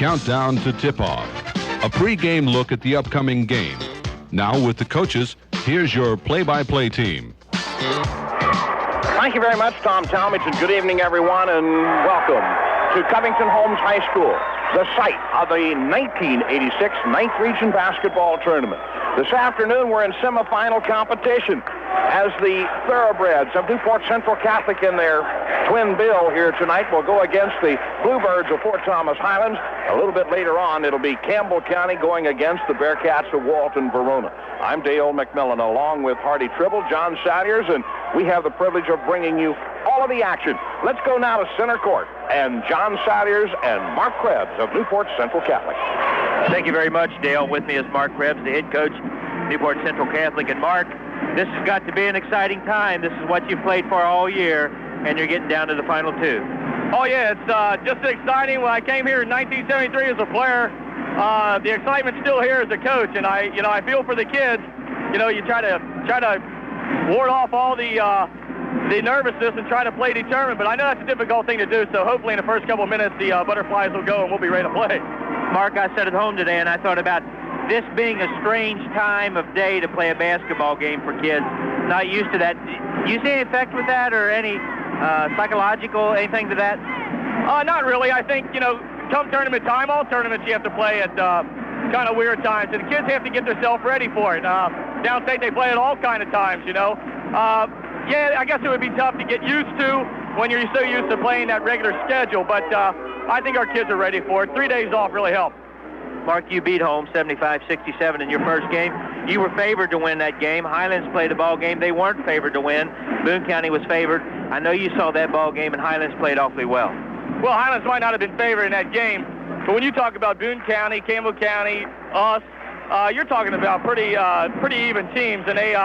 countdown to tip-off. A pre-game look at the upcoming game. Now with the coaches, here's your play-by-play team. Thank you very much, Tom Talmadge, and good evening, everyone, and welcome to Covington Holmes High School, the site of the 1986 9th Region Basketball Tournament. This afternoon, we're in semifinal competition as the Thoroughbreds of Newport Central Catholic in their twin bill here tonight will go against the Bluebirds of Fort Thomas Highlands. A little bit later on, it'll be Campbell County going against the Bearcats of Walton Verona. I'm Dale McMillan, along with Hardy Tribble, John Satyers, and we have the privilege of bringing you all of the action. Let's go now to center court, and John Satyers and Mark Krebs of Newport Central Catholic. Thank you very much, Dale. With me is Mark Krebs, the head coach, Newport Central Catholic. And Mark, this has got to be an exciting time. This is what you've played for all year, and you're getting down to the final two. Oh, yeah, it's just exciting. When I came here in 1973 as a player, the excitement's still here as a coach, and I feel for the kids. You know, you try to ward off all the nervousness and try to play determined, but I know that's a difficult thing to do, so hopefully in the first couple of minutes the butterflies will go and we'll be ready to play. Mark, I sat at home today and I thought about this being a strange time of day to play a basketball game for kids. Not used to that. Do you see any effect with that or any psychological, anything to that? Not really. I think, come tournament time, all tournaments you have to play at kind of weird times, and the kids have to get themselves ready for it. Downstate they play at all kind of times, Yeah, I guess it would be tough to get used to when you're so used to playing that regular schedule, but I think our kids are ready for it. 3 days off really helped. Mark, you beat home 75-67 in your first game. You were favored to win that game. Highlands played a ball game. They weren't favored to win. Boone County was favored. I know you saw that ball game, and Highlands played awfully well. Well, Highlands might not have been favored in that game, but when you talk about Boone County, Campbell County, us, you're talking about pretty even teams, and they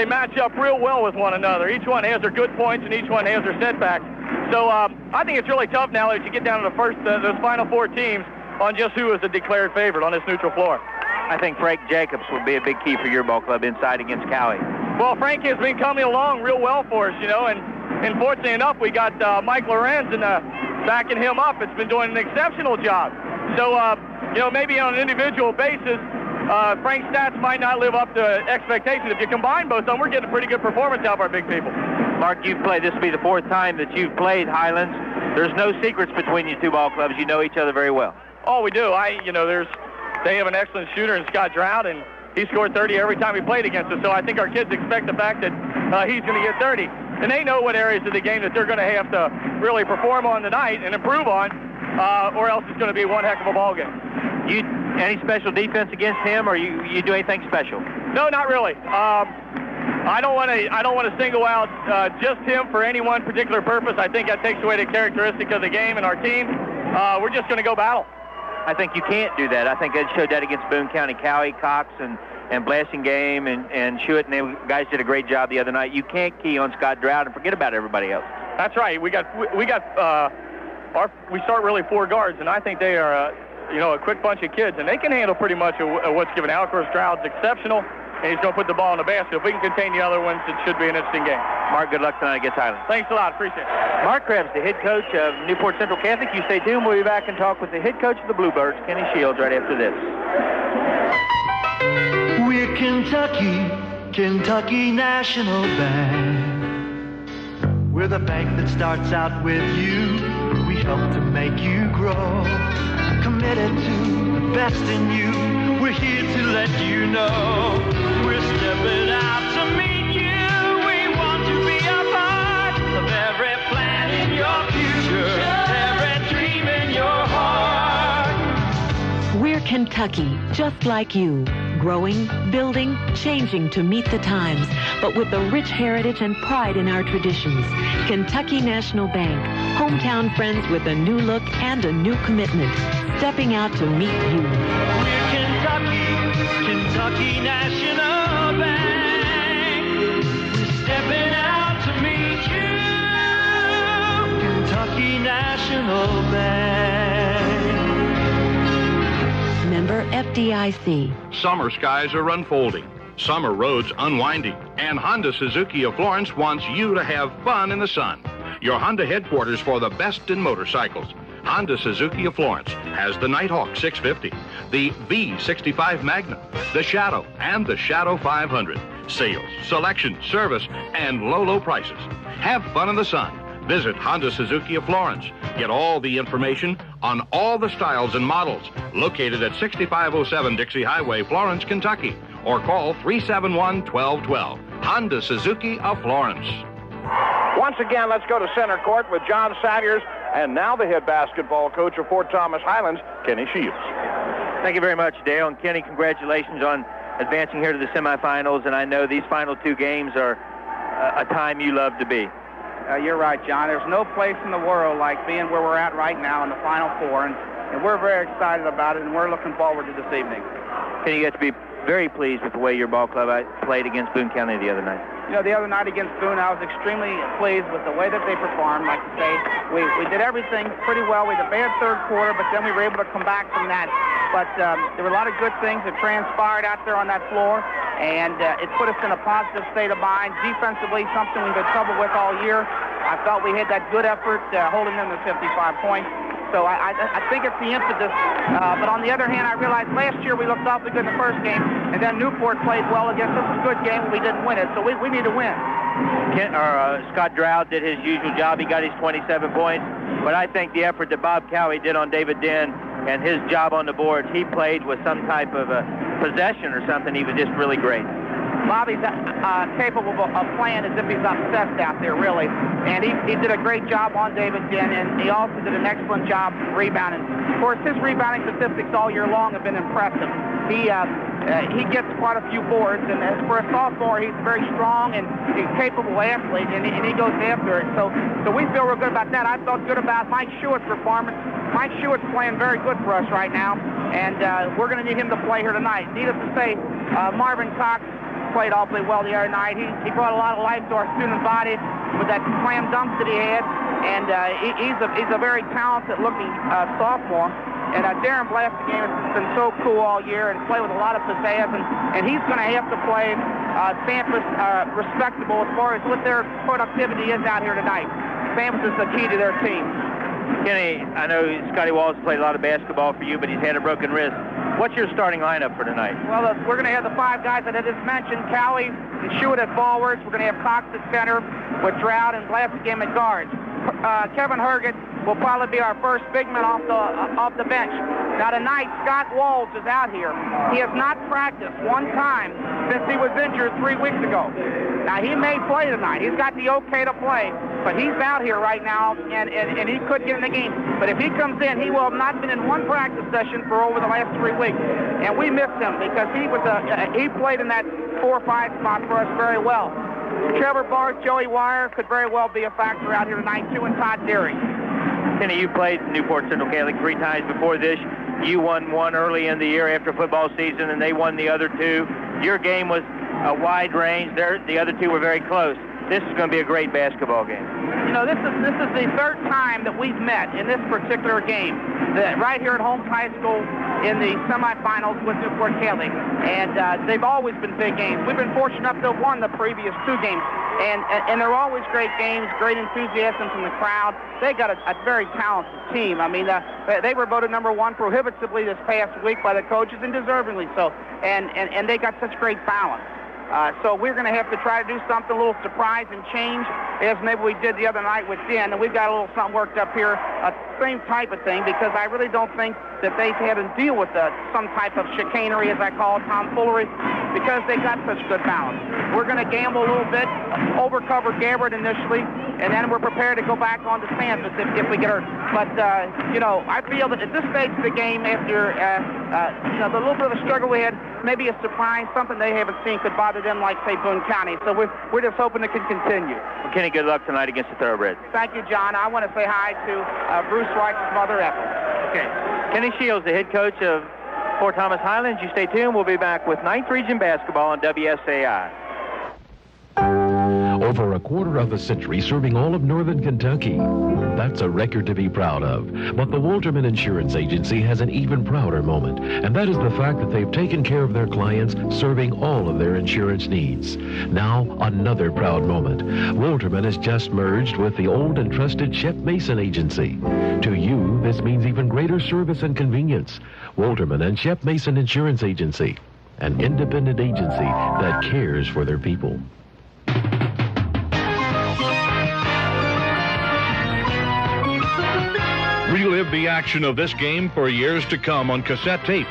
match up real well with one another. Each one has their good points, and each one has their setbacks. So I think it's really tough now that you get down to those final four teams on just who is the declared favorite on this neutral floor. I think Frank Jacobs will be a big key for your ball club inside against Cowie. Well, Frank has been coming along real well for us, and fortunately enough, we got Mike Lorenz backing him up. It's been doing an exceptional job. So, maybe on an individual basis, Frank's stats might not live up to expectations. If you combine both of them, we're getting a pretty good performance out of our big people. Mark, this will be the fourth time that you've played Highlands. There's no secrets between you two ball clubs. You know each other very well. Oh, we do. They have an excellent shooter in Scott Drought, and he scored 30 every time he played against us. So I think our kids expect the fact that he's going to get 30. And they know what areas of the game that they're going to have to really perform on tonight and improve on, or else it's going to be one heck of a ball game. Any special defense against him, or you do anything special? No, not really. I don't want to single out just him for any one particular purpose. I think that takes away the characteristic of the game and our team. We're just going to go battle. I think you can't do that. I think they showed that against Boone County. Cowie, Cox, and Blassingame and Schuett, and the guys did a great job the other night. You can't key on Scott Drought and forget about everybody else. That's right. We start really four guards, and I think they are a quick bunch of kids, and they can handle pretty much what's given out. Of course, Stroud's exceptional, and he's going to put the ball in the basket. If we can contain the other ones, it should be an interesting game. Mark, good luck tonight against Highlands. Thanks a lot. Appreciate it. Mark Krebs, the head coach of Newport Central Catholic. You stay tuned. We'll be back and talk with the head coach of the Bluebirds, Kenny Shields, right after this. We're Kentucky National Bank. We're the bank that starts out with you. We help to make you grow. Committed to the best in you. We're here to let you know. We're stepping out to meet you. We want to be a part of every plan in your future, every dream in your heart. We're Kentucky, just like you. Growing, building, changing to meet the times, but with a rich heritage and pride in our traditions. Kentucky National Bank, hometown friends with a new look and a new commitment, stepping out to meet you. We're Kentucky National Bank. We're stepping out to meet you. Kentucky National Bank. Member FDIC. Summer skies are unfolding, summer roads unwinding, and Honda Suzuki of Florence wants you to have fun in the sun. Your Honda headquarters for the best in motorcycles. Honda Suzuki of Florence has the Nighthawk 650, the V65 Magnum, the Shadow, and the Shadow 500. Sales, selection, service, and low prices. Have fun in the sun. Visit Honda Suzuki of Florence. Get all the information on all the styles and models. Located at 6507 Dixie Highway, Florence, Kentucky. Or call 371-1212. Honda Suzuki of Florence. Once again, let's go to center court with John Saviers and now the head basketball coach of Fort Thomas Highlands, Kenny Shields. Thank you very much, Dale. And Kenny, congratulations on advancing here to the semifinals. And I know these final two games are a time you love to be. You're right, John. There's no place in the world like being where we're at right now in the Final Four, and we're very excited about it, and we're looking forward to this evening. Kenny, you get to be very pleased with the way your ball club played against Boone County the other night. You know, the other night against Boone, I was extremely pleased with the way that they performed. Like you say, we did everything pretty well. We had a bad third quarter, but then we were able to come back from that. But there were a lot of good things that transpired out there on that floor, and it put us in a positive state of mind. Defensively, something we've had trouble with all year. I felt we had that good effort holding them to 55 points. So I think it's the impetus. But on the other hand, I realized last year we looked awfully good in the first game, and then Newport played well against us. It was a good game, and we didn't win it. So we need to win. Scott Drought did his usual job. He got his 27 points. But I think the effort that Bob Cowie did on David Den and his job on the boards, he played with some type of a possession or something. He was just really great. Bobby's capable of playing as if he's obsessed out there, really. And he did a great job on David Den, and he also did an excellent job rebounding. Of course, his rebounding statistics all year long have been impressive. He gets quite a few boards, and as for a sophomore, he's very strong and he's capable athlete, and he goes after it. So we feel real good about that. I felt good about Mike Shewett's performance. Mike Shewett's playing very good for us right now, and we're going to need him to play here tonight. Needless to say, Marvin Cox played awfully well the other night. He brought a lot of life to our student body with that slam dunk that he had, and he's a very talented-looking sophomore. And Darren Blastingame has been so cool all year and played with a lot of pizzazz, and he's going to have to play Sampras respectable as far as what their productivity is out here tonight. Sampras is the key to their team. Kenny, I know Scotty Walls played a lot of basketball for you, but he's had a broken wrist. What's your starting lineup for tonight? Well, we're going to have the five guys that I just mentioned, Cowie and Shewett at forwards. We're going to have Cox at center with Drought and Blastingame at guards. Kevin Herget will probably be our first big man off the bench. Now tonight, Scott Walls is out here. He has not practiced one time since he was injured 3 weeks ago. Now he may play tonight. He's got the okay to play, but he's out here right now, and he could get in the game. But if he comes in, he will have not been in one practice session for over the last 3 weeks, and we missed him because he played in that 4-5 spot for us very well. Trevor Barth, Joey Wire could very well be a factor out here tonight too, and Todd Deary. Kenny, you played Newport Central Catholic 3 times before this. You won one early in the year after football season, and they won the other 2. Your game was a wide range. The other 2 were very close. This is going to be a great basketball game. You know, this is the third time that we've met in this particular game, right here at Holmes High School in the semifinals with Newport Catholic, and they've always been big games. We've been fortunate enough to have won the previous 2 games, and they're always great games, great enthusiasm from the crowd. They got a very talented team. I mean, they were voted number 1 prohibitively this past week by the coaches, and deservingly so, and they got such great balance. So we're going to have to try to do something, a little surprise and change, as maybe we did the other night with Den. And we've got a little something worked up here, same type of thing, because I really don't think that they've had to deal with some type of chicanery, as I call it, tomfoolery, because they got such good balance. We're going to gamble a little bit, overcover Gabbard initially, and then we're prepared to go back on to Sampras if we get hurt. But, you know, I feel that at this stage of the game, after the little bit of a struggle we had, maybe a surprise, something they haven't seen could bother them like, say, Boone County. So we're just hoping it can continue. Well, Kenny, good luck tonight against the Thoroughbreds. Thank you, John. I want to say hi to Bruce Wright's mother, Ethel. Okay. Kenny Shields, the head coach of Fort Thomas Highlands. You stay tuned. We'll be back with 9th Region Basketball on WSAI. Over a quarter of a century serving all of northern Kentucky. That's a record to be proud of. But the Walterman Insurance Agency has an even prouder moment, and that is the fact that they've taken care of their clients, serving all of their insurance needs. Now, another proud moment. Walterman has just merged with the old and trusted Shep Mason Agency. To you, this means even greater service and convenience. Walterman and Shep Mason Insurance Agency, an independent agency that cares for their people. Relive the action of this game for years to come on cassette tape.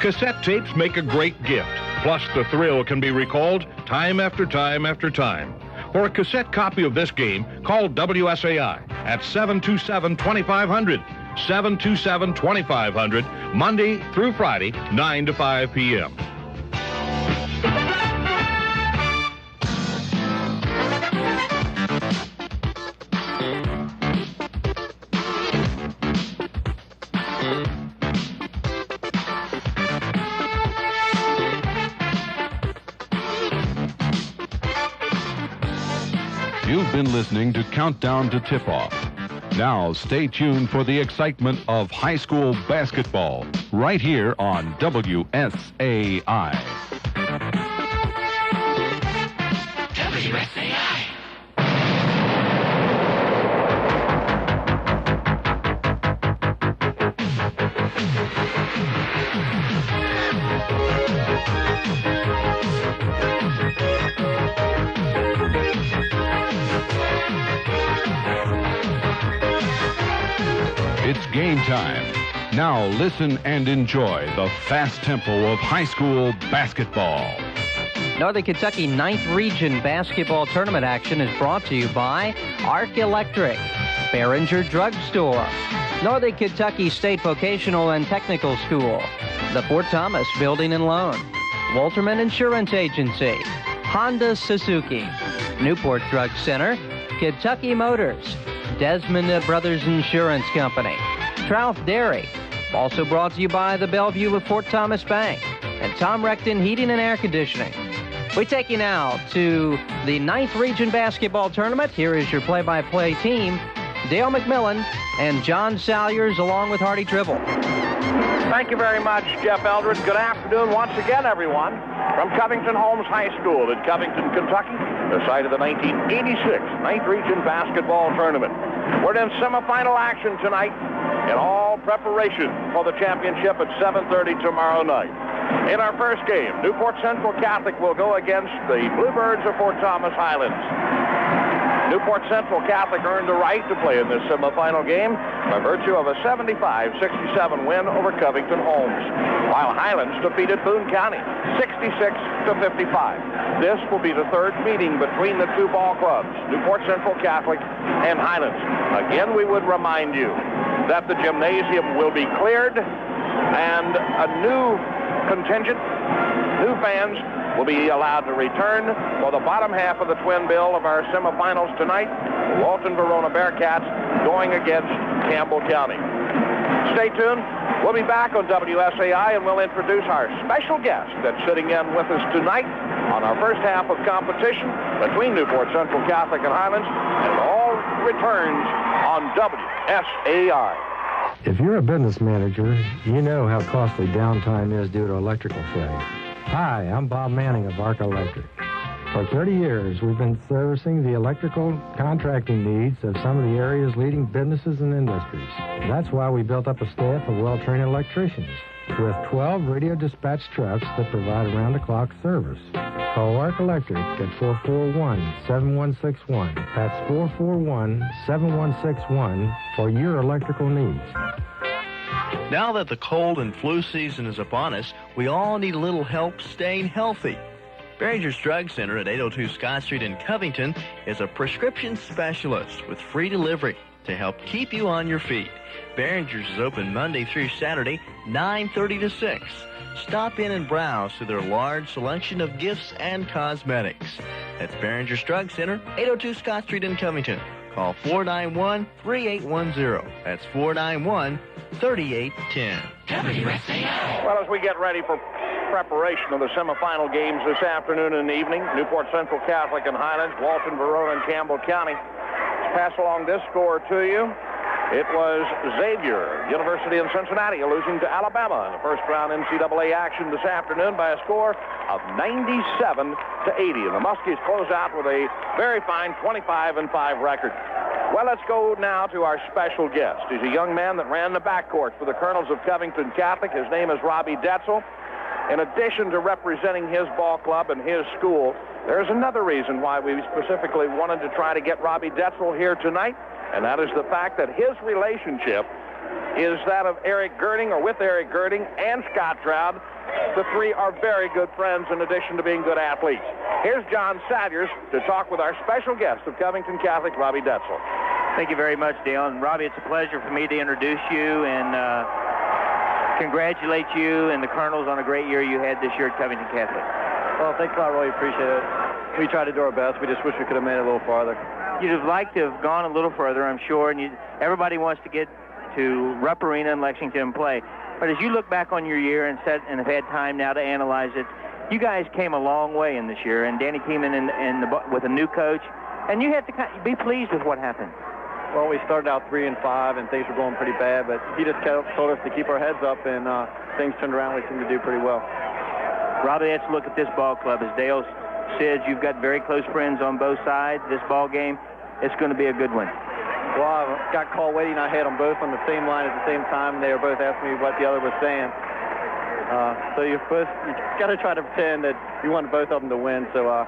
Cassette tapes make a great gift. Plus, the thrill can be recalled time after time after time. For a cassette copy of this game, call WSAI at 727-2500. 727-2500, Monday through Friday, 9 to 5 p.m. You've been listening to Countdown to Tip-Off. Now stay tuned for the excitement of high school basketball right here on WSAI. WSAI. It's game time. Now listen and enjoy the fast tempo of high school basketball. Northern Kentucky 9th Region basketball tournament action is brought to you by Arc Electric, Behringer Drug Store, Northern Kentucky State Vocational and Technical School, the Fort Thomas Building and Loan, Walterman Insurance Agency, Honda Suzuki, Newport Drug Center, Kentucky Motors, Desmond Brothers Insurance Company, Trout Dairy. Also brought to you by the Bellevue of Fort Thomas Bank and Tom Recton Heating and Air Conditioning. We take you now to the 9th Region basketball tournament. Here is your play-by-play team, Dale McMillan and John Salyers, along with Hardy Tribble. Thank you very much, Jeff Eldred. Good afternoon once again, everyone, from Covington Holmes High School in Covington, Kentucky, the site of the 1986 9th Region basketball tournament. We're in semifinal action tonight in all preparation for the championship at 7:30 tomorrow night. In our first game, Newport Central Catholic will go against the Bluebirds of Fort Thomas Highlands. Newport Central Catholic earned the right to play in this semifinal game by virtue of a 75-67 win over Covington Holmes, while Highlands defeated Boone County 66-55. This will be the third meeting between the two ball clubs, Newport Central Catholic and Highlands. Again, we would remind you that the gymnasium will be cleared and a new contingent, new fans, will be allowed to return for the bottom half of the twin bill of our semifinals tonight. Walton Verona Bearcats going against Campbell County. Stay tuned. We'll be back on WSAI and we'll introduce our special guest that's sitting in with us tonight on our first half of competition between Newport Central Catholic and Highlands. And it all returns on WSAI. If you're a business manager, you know how costly downtime is due to electrical failure. Hi, I'm Bob Manning of Arc Electric. For 30 years, we've been servicing the electrical contracting needs of some of the area's leading businesses and industries. That's why we built up a staff of well-trained electricians with 12 radio dispatch trucks that provide around-the-clock service. Call Arc Electric at 441-7161. That's 441-7161 for your electrical needs. Now that the cold and flu season is upon us, we all need a little help staying healthy. Behringer's Drug Center at 802 Scott Street in Covington is a prescription specialist with free delivery to help keep you on your feet. Behringer's is open Monday through Saturday, 9:30 to 6. Stop in and browse through their large selection of gifts and cosmetics. That's Behringer's Drug Center, 802 Scott Street in Covington. Call 491-3810. That's 491-3810. Well, as we get ready for preparation of the semifinal games this afternoon and evening. Newport Central Catholic and Highlands, Walton, Verona, and Campbell County. Let's pass along this score to you. It was Xavier University in Cincinnati losing to Alabama in the first round NCAA action this afternoon by a score of 97-80. And the Muskies close out with a very fine 25-5 record. Well, let's go now to our special guest. He's a young man that ran the backcourt for the Colonels of Covington Catholic. His name is Robbie Detzel. In addition to representing his ball club and his school, there's another reason why we specifically wanted to try to get Robbie Detzel here tonight, and that is the fact that his relationship is that of Eric Girding, or with Eric Girding and Scott Stroud. The three are very good friends in addition to being good athletes. Here's John Satyers to talk with our special guest of Covington Catholic, Robbie Detzel. Thank you very much, Dale. And Robbie, it's a pleasure for me to introduce you and congratulate you and the Colonels on a great year you had this year at Covington Catholic. Well, thanks a lot, really appreciate it. We tried to do our best. We just wish we could have made it a little farther. You'd have liked to have gone a little further, I'm sure, and everybody wants to get to Rupp Arena in Lexington and play. But as you look back on your year and have had time now to analyze it, you guys came a long way in this year, and Danny came in with a new coach, and you had to be pleased with what happened. Well, we started out 3-5, and things were going pretty bad, but he just told us to keep our heads up, and things turned around. We seemed to do pretty well. Robbie, let's look at this ball club. As Dale said, you've got very close friends on both sides. This ball game, it's going to be a good one. Well, I got called waiting. I had them both on the same line at the same time, and they were both asking me what the other was saying. So you got to try to pretend that you want both of them to win. So I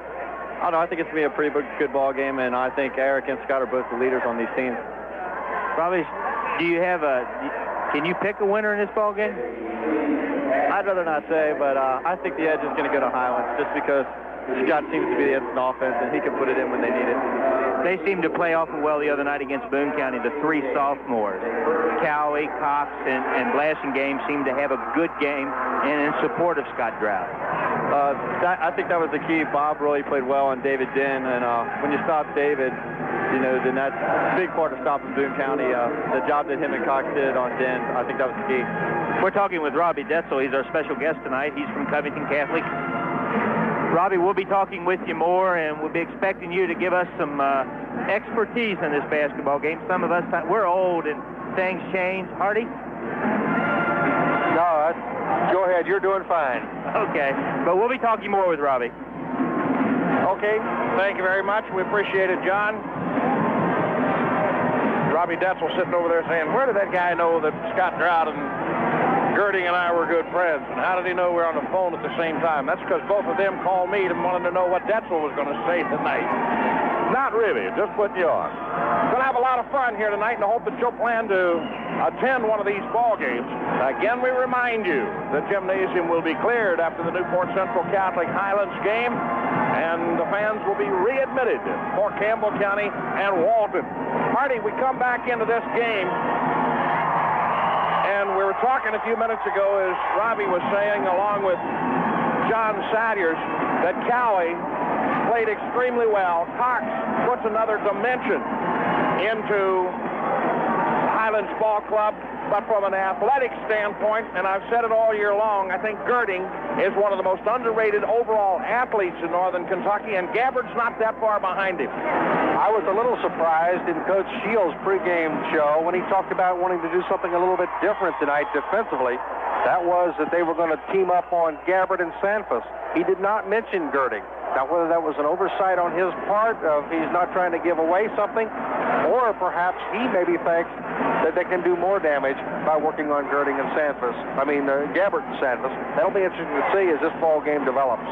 don't know. I think it's going to be a pretty good ball game, and I think Eric and Scott are both the leaders on these teams. Robbie, can you pick a winner in this ball game? I'd rather not say, but I think the edge is going to go to Highlands just because Scott seems to be the instant offense, and he can put it in when they need it. They seemed to play awful well the other night against Boone County. The three sophomores, Cowie, Cox, and Blasingame, seemed to have a good game in support of Scott Stroud. I think that was the key. Bob really played well on David Dinn, and when you stop David, then that's a big part of stopping Boone County. The job that him and Cox did on Dinn, I think that was the key. We're talking with Robbie Detzel. He's our special guest tonight. He's from Covington Catholic. Robbie, we'll be talking with you more, and we'll be expecting you to give us some expertise in this basketball game. Some of us, we're old and things change. Hardy? No, go ahead. You're doing fine. Okay, but we'll be talking more with Robbie. Okay, thank you very much. We appreciate it, John. Robbie Detzel sitting over there saying, where did that guy know that Scott Stroud and Girding and I were good friends, and how did he know we were on the phone at the same time? That's because both of them called me and wanted to know what Detzel was going to say tonight. Not really, just putting you on. Going to have a lot of fun here tonight, and I hope that you'll plan to attend one of these ball games. Again, we remind you the gymnasium will be cleared after the Newport Central Catholic Highlands game, and the fans will be readmitted for Campbell County and Walton. Marty, we come back into this game. And we were talking a few minutes ago, as Robbie was saying, along with John Satyers, that Cowie played extremely well. Cox puts another dimension into Highlands Ball Club, but from an athletic standpoint, and I've said it all year long, I think Girding is one of the most underrated overall athletes in Northern Kentucky, and Gabbard's not that far behind him. I was a little surprised in Coach Shields' pregame show when he talked about wanting to do something a little bit different tonight defensively. That was that they were going to team up on Gabbard and Sanfus. He did not mention Girding. Now, whether that was an oversight on his part, of he's not trying to give away something, or perhaps he maybe thinks that they can do more damage by working on Girding and Sanfus. Gabbard and Sanfus. That'll be interesting to see as this ball game develops.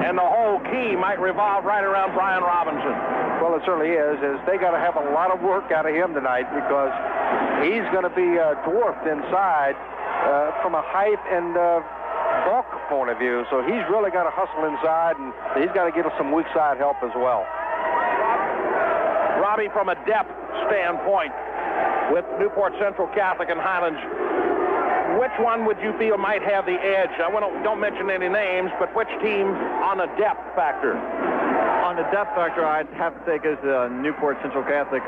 And the whole key might revolve right around Brian Robinson. Well, it certainly is they got to have a lot of work out of him tonight, because he's going to be dwarfed inside from a height and bulk point of view. So he's really got to hustle inside, and he's got to give us some weak side help as well. Robbie, from a depth standpoint, with Newport Central Catholic and Highlands, which one would you feel might have the edge? Don't mention any names, but which team on a depth factor? On the depth factor, I'd have to say it goes to Newport Central Catholic.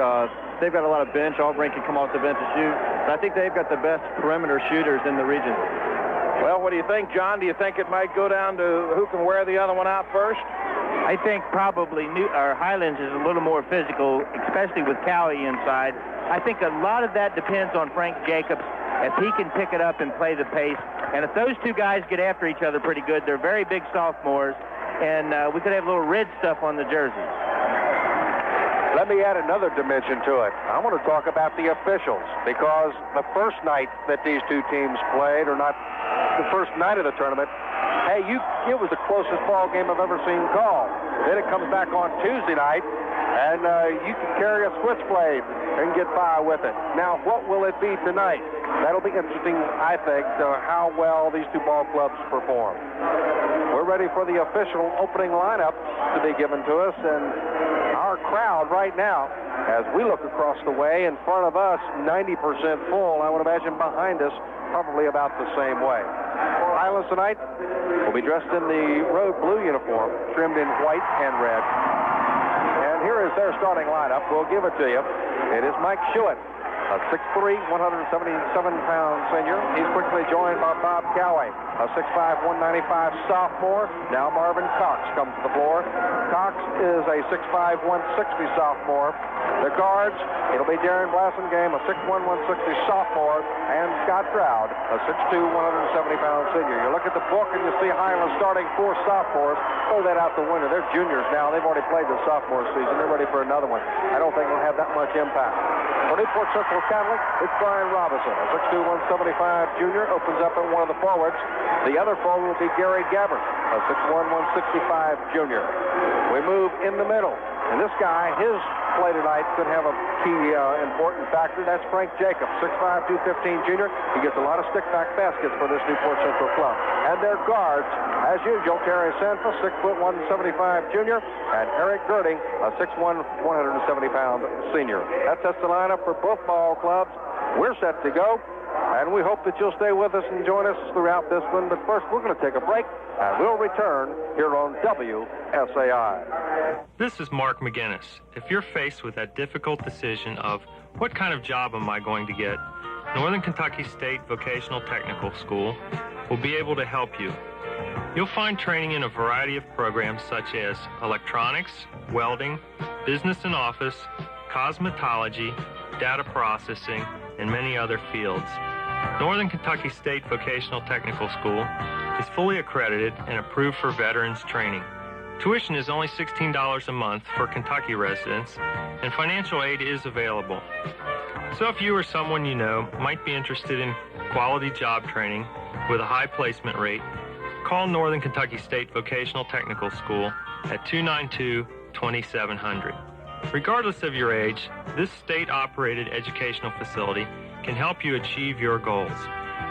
They've got a lot of bench. Auburn can come off the bench and shoot. But I think they've got the best perimeter shooters in the region. Well, what do you think, John? Do you think it might go down to who can wear the other one out first? I think probably Highlands is a little more physical, especially with Cowie inside. I think a lot of that depends on Frank Jacobs, if he can pick it up and play the pace. And if those two guys get after each other pretty good, they're very big sophomores, and we could have a little red stuff on the jerseys. Let me add another dimension to it. I want to talk about the officials, because the first night that these two teams played, or not the first night of the tournament, hey, it was the closest ball game I've ever seen called. Then it comes back on Tuesday night, and you can carry a switchblade and get by with it. Now, what will it be tonight? That'll be interesting, I think, how well these two ball clubs perform. We're ready for the official opening lineup to be given to us, and our crowd right now, as we look across the way, in front of us, 90% full. I would imagine behind us, probably about the same way. Highlands tonight will be dressed in the road blue uniform, trimmed in white and red. And here is their starting lineup. We'll give it to you. It is Mike Schuett, a 6'3", 177-pound senior. He's quickly joined by Bob Cowie, a 6'5", 195 sophomore. Now Marvin Cox comes to the floor. Cox is a 6'5", 160 sophomore. The guards, it'll be Darren Blassingame, a 6'1", 160 sophomore, and Scott Stroud, a 6'2", 170-pound senior. You look at the book and you see Highlands starting 4 sophomores. Throw that out the window. They're juniors now. They've already played the sophomore season. They're ready for another one. I don't think it'll have that much impact. For Newport Central Catholic, it's Brian Robinson, a 6'2", 175 junior, opens up at one of the forwards. The other forward will be Gary Gabbard, a 6'1", 165 junior. We move in the middle. And this guy, his play tonight could have a key important factor. That's Frank Jacobs, 6'5", 215 junior. He gets a lot of stick-back baskets for this Newport Central club. And their guards, as usual, Terry Sanford, 6'1", 175 junior, and Eric Girding, a 6'1", 170-pound senior. That sets the lineup for both ball clubs. We're set to go, and we hope that you'll stay with us and join us throughout this one. But first, we're going to take a break, and we'll return here on WSAI. This is Mark McGinnis. If you're faced with that difficult decision of what kind of job am I going to get, Northern Kentucky State Vocational Technical School will be able to help you. You'll find training in a variety of programs such as electronics, welding, business and office, cosmetology, data processing, and many other fields. Northern Kentucky State Vocational Technical School is fully accredited and approved for veterans training. Tuition is only $16 a month for Kentucky residents, and financial aid is available. So if you or someone you know might be interested in quality job training with a high placement rate, call Northern Kentucky State Vocational Technical School at 292-2700. Regardless of your age, this state-operated educational facility can help you achieve your goals.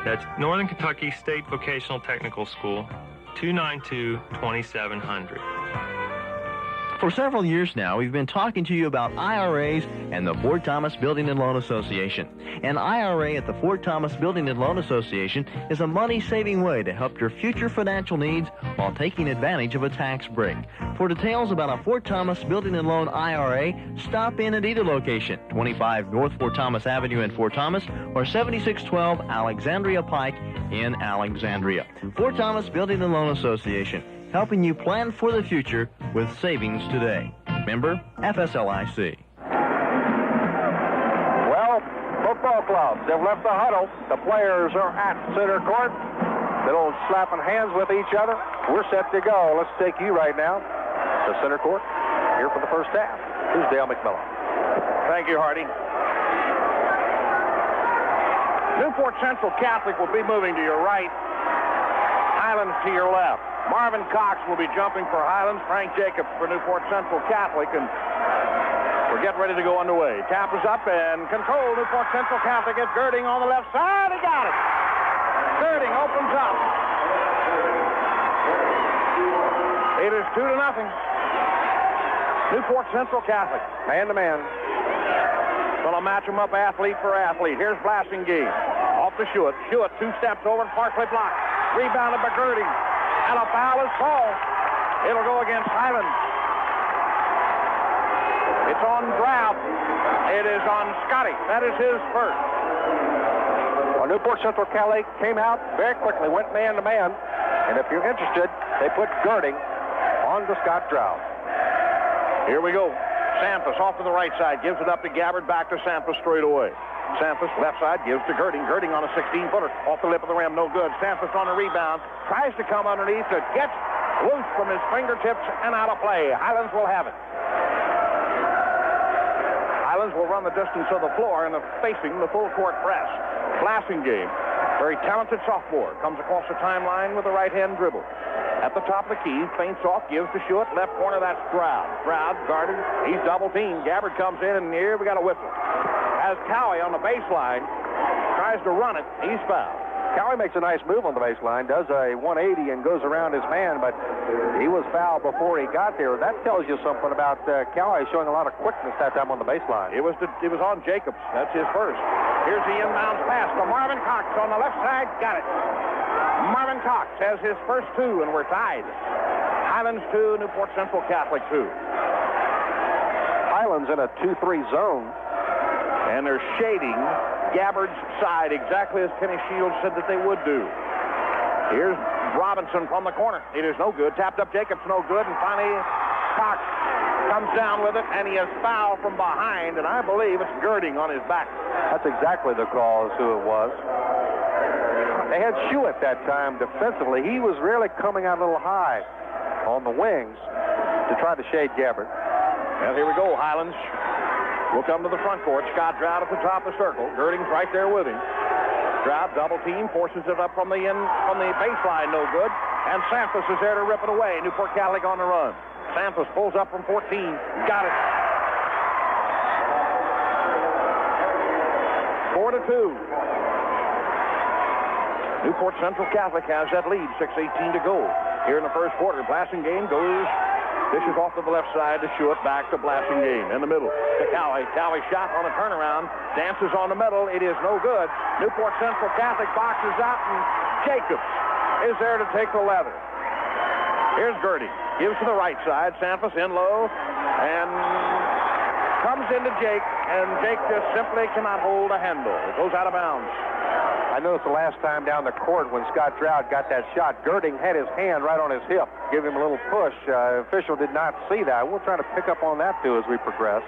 That's Northern Kentucky State Vocational Technical School, 292-2700. For several years now, we've been talking to you about IRAs and the Fort Thomas Building and Loan Association. An IRA at the Fort Thomas Building and Loan Association is a money-saving way to help your future financial needs while taking advantage of a tax break. For details about a Fort Thomas Building and Loan IRA, stop in at either location, 25 North Fort Thomas Avenue in Fort Thomas or 7612 Alexandria Pike in Alexandria. Fort Thomas Building and Loan Association, helping you plan for the future with savings today. Member FSLIC. Well, football clubs have left the huddle. The players are at center court. Little slapping hands with each other. We're set to go. Let's take you right now to center court here for the first half. Here's Dale McMillan. Thank you, Hardy. Newport Central Catholic will be moving to your right. Highlands to your left. Marvin Cox will be jumping for Highlands. Frank Jacobs for Newport Central Catholic. And we're getting ready to go underway. Tap is up and control. Newport Central Catholic is Girding on the left side. He got it. Girding opens up. It is 2-0. Newport Central Catholic. Man-to-man. Going to match them up athlete for athlete. Here's Blassingame. Off to Schuett. Schuett 2 steps over and partially blocked. Rebounded by Girding. And a foul is called. It'll go against Highlands. It's on Drab. It is on Scotty. That is his first. Well, Newport Central Catholic came out very quickly, went man-to-man. And if you're interested, they put Girding on to Scott Drought. Here we go. Sampras off to the right side, gives it up to Gabbard, back to Sampras straight away. Sampras left side gives to Girding. Girding on a 16-footer, off the lip of the rim, no good. Sampras on a rebound, tries to come underneath, it gets loose from his fingertips and out of play. Highlands will have it. Highlands will run the distance of the floor and facing the full court press. Blassingame, very talented sophomore, comes across the timeline with a right-hand dribble. At the top of the key, feints off, gives to Schuett. Left corner, that's Stroud. Stroud guarded. He's double-teamed. Gabbard comes in, and here we got a whistle. As Cowie on the baseline tries to run it, he's fouled. Cowie makes a nice move on the baseline, does a 180 and goes around his man, but he was fouled before he got there. That tells you something about Cowie showing a lot of quickness that time on the baseline. It was on Jacobs. That's his first. Here's the inbounds pass to Marvin Cox on the left side. Got it. Marvin Cox has his first two, and we're tied. Highlands 2, Newport Central Catholic 2. Highlands in a 2-3 zone. And they're shading Gabbard's side exactly as Kenny Shields said that they would do. Here's Robinson from the corner. It is no good. Tapped up Jacobs, no good. And finally, Cox comes down with it, and he is fouled from behind, and I believe it's Girding on his back. That's exactly the call as who it was. They had Schuett that time defensively. He was really coming out a little high on the wings to try to shade Gabbard. And here we go. Highlands will come to the front court. Scott Stroud at the top of the circle. Girding's right there with him. Stroud double team, forces it up from the baseline, no good. And Sampras is there to rip it away. Newport Catholic on the run. Sampras pulls up from 14. Got it. 4-2. Newport Central Catholic has that lead, 6:18 to go. Here in the first quarter, Blassingame goes, dishes off to the left side to Schuett, back to Blassingame. In the middle to Cowie. Cowie shot on a turnaround, dances on the middle. It is no good. Newport Central Catholic boxes out, and Jacobs is there to take the leather. Here's Girding. Gives to the right side. Sampras in low, and comes into Jake, and Jake just simply cannot hold a handle. It goes out of bounds. I noticed the last time down the court when Scott Stroud got that shot, Girding had his hand right on his hip, give him a little push. Official did not see that. We'll try to pick up on that, too, as we progress.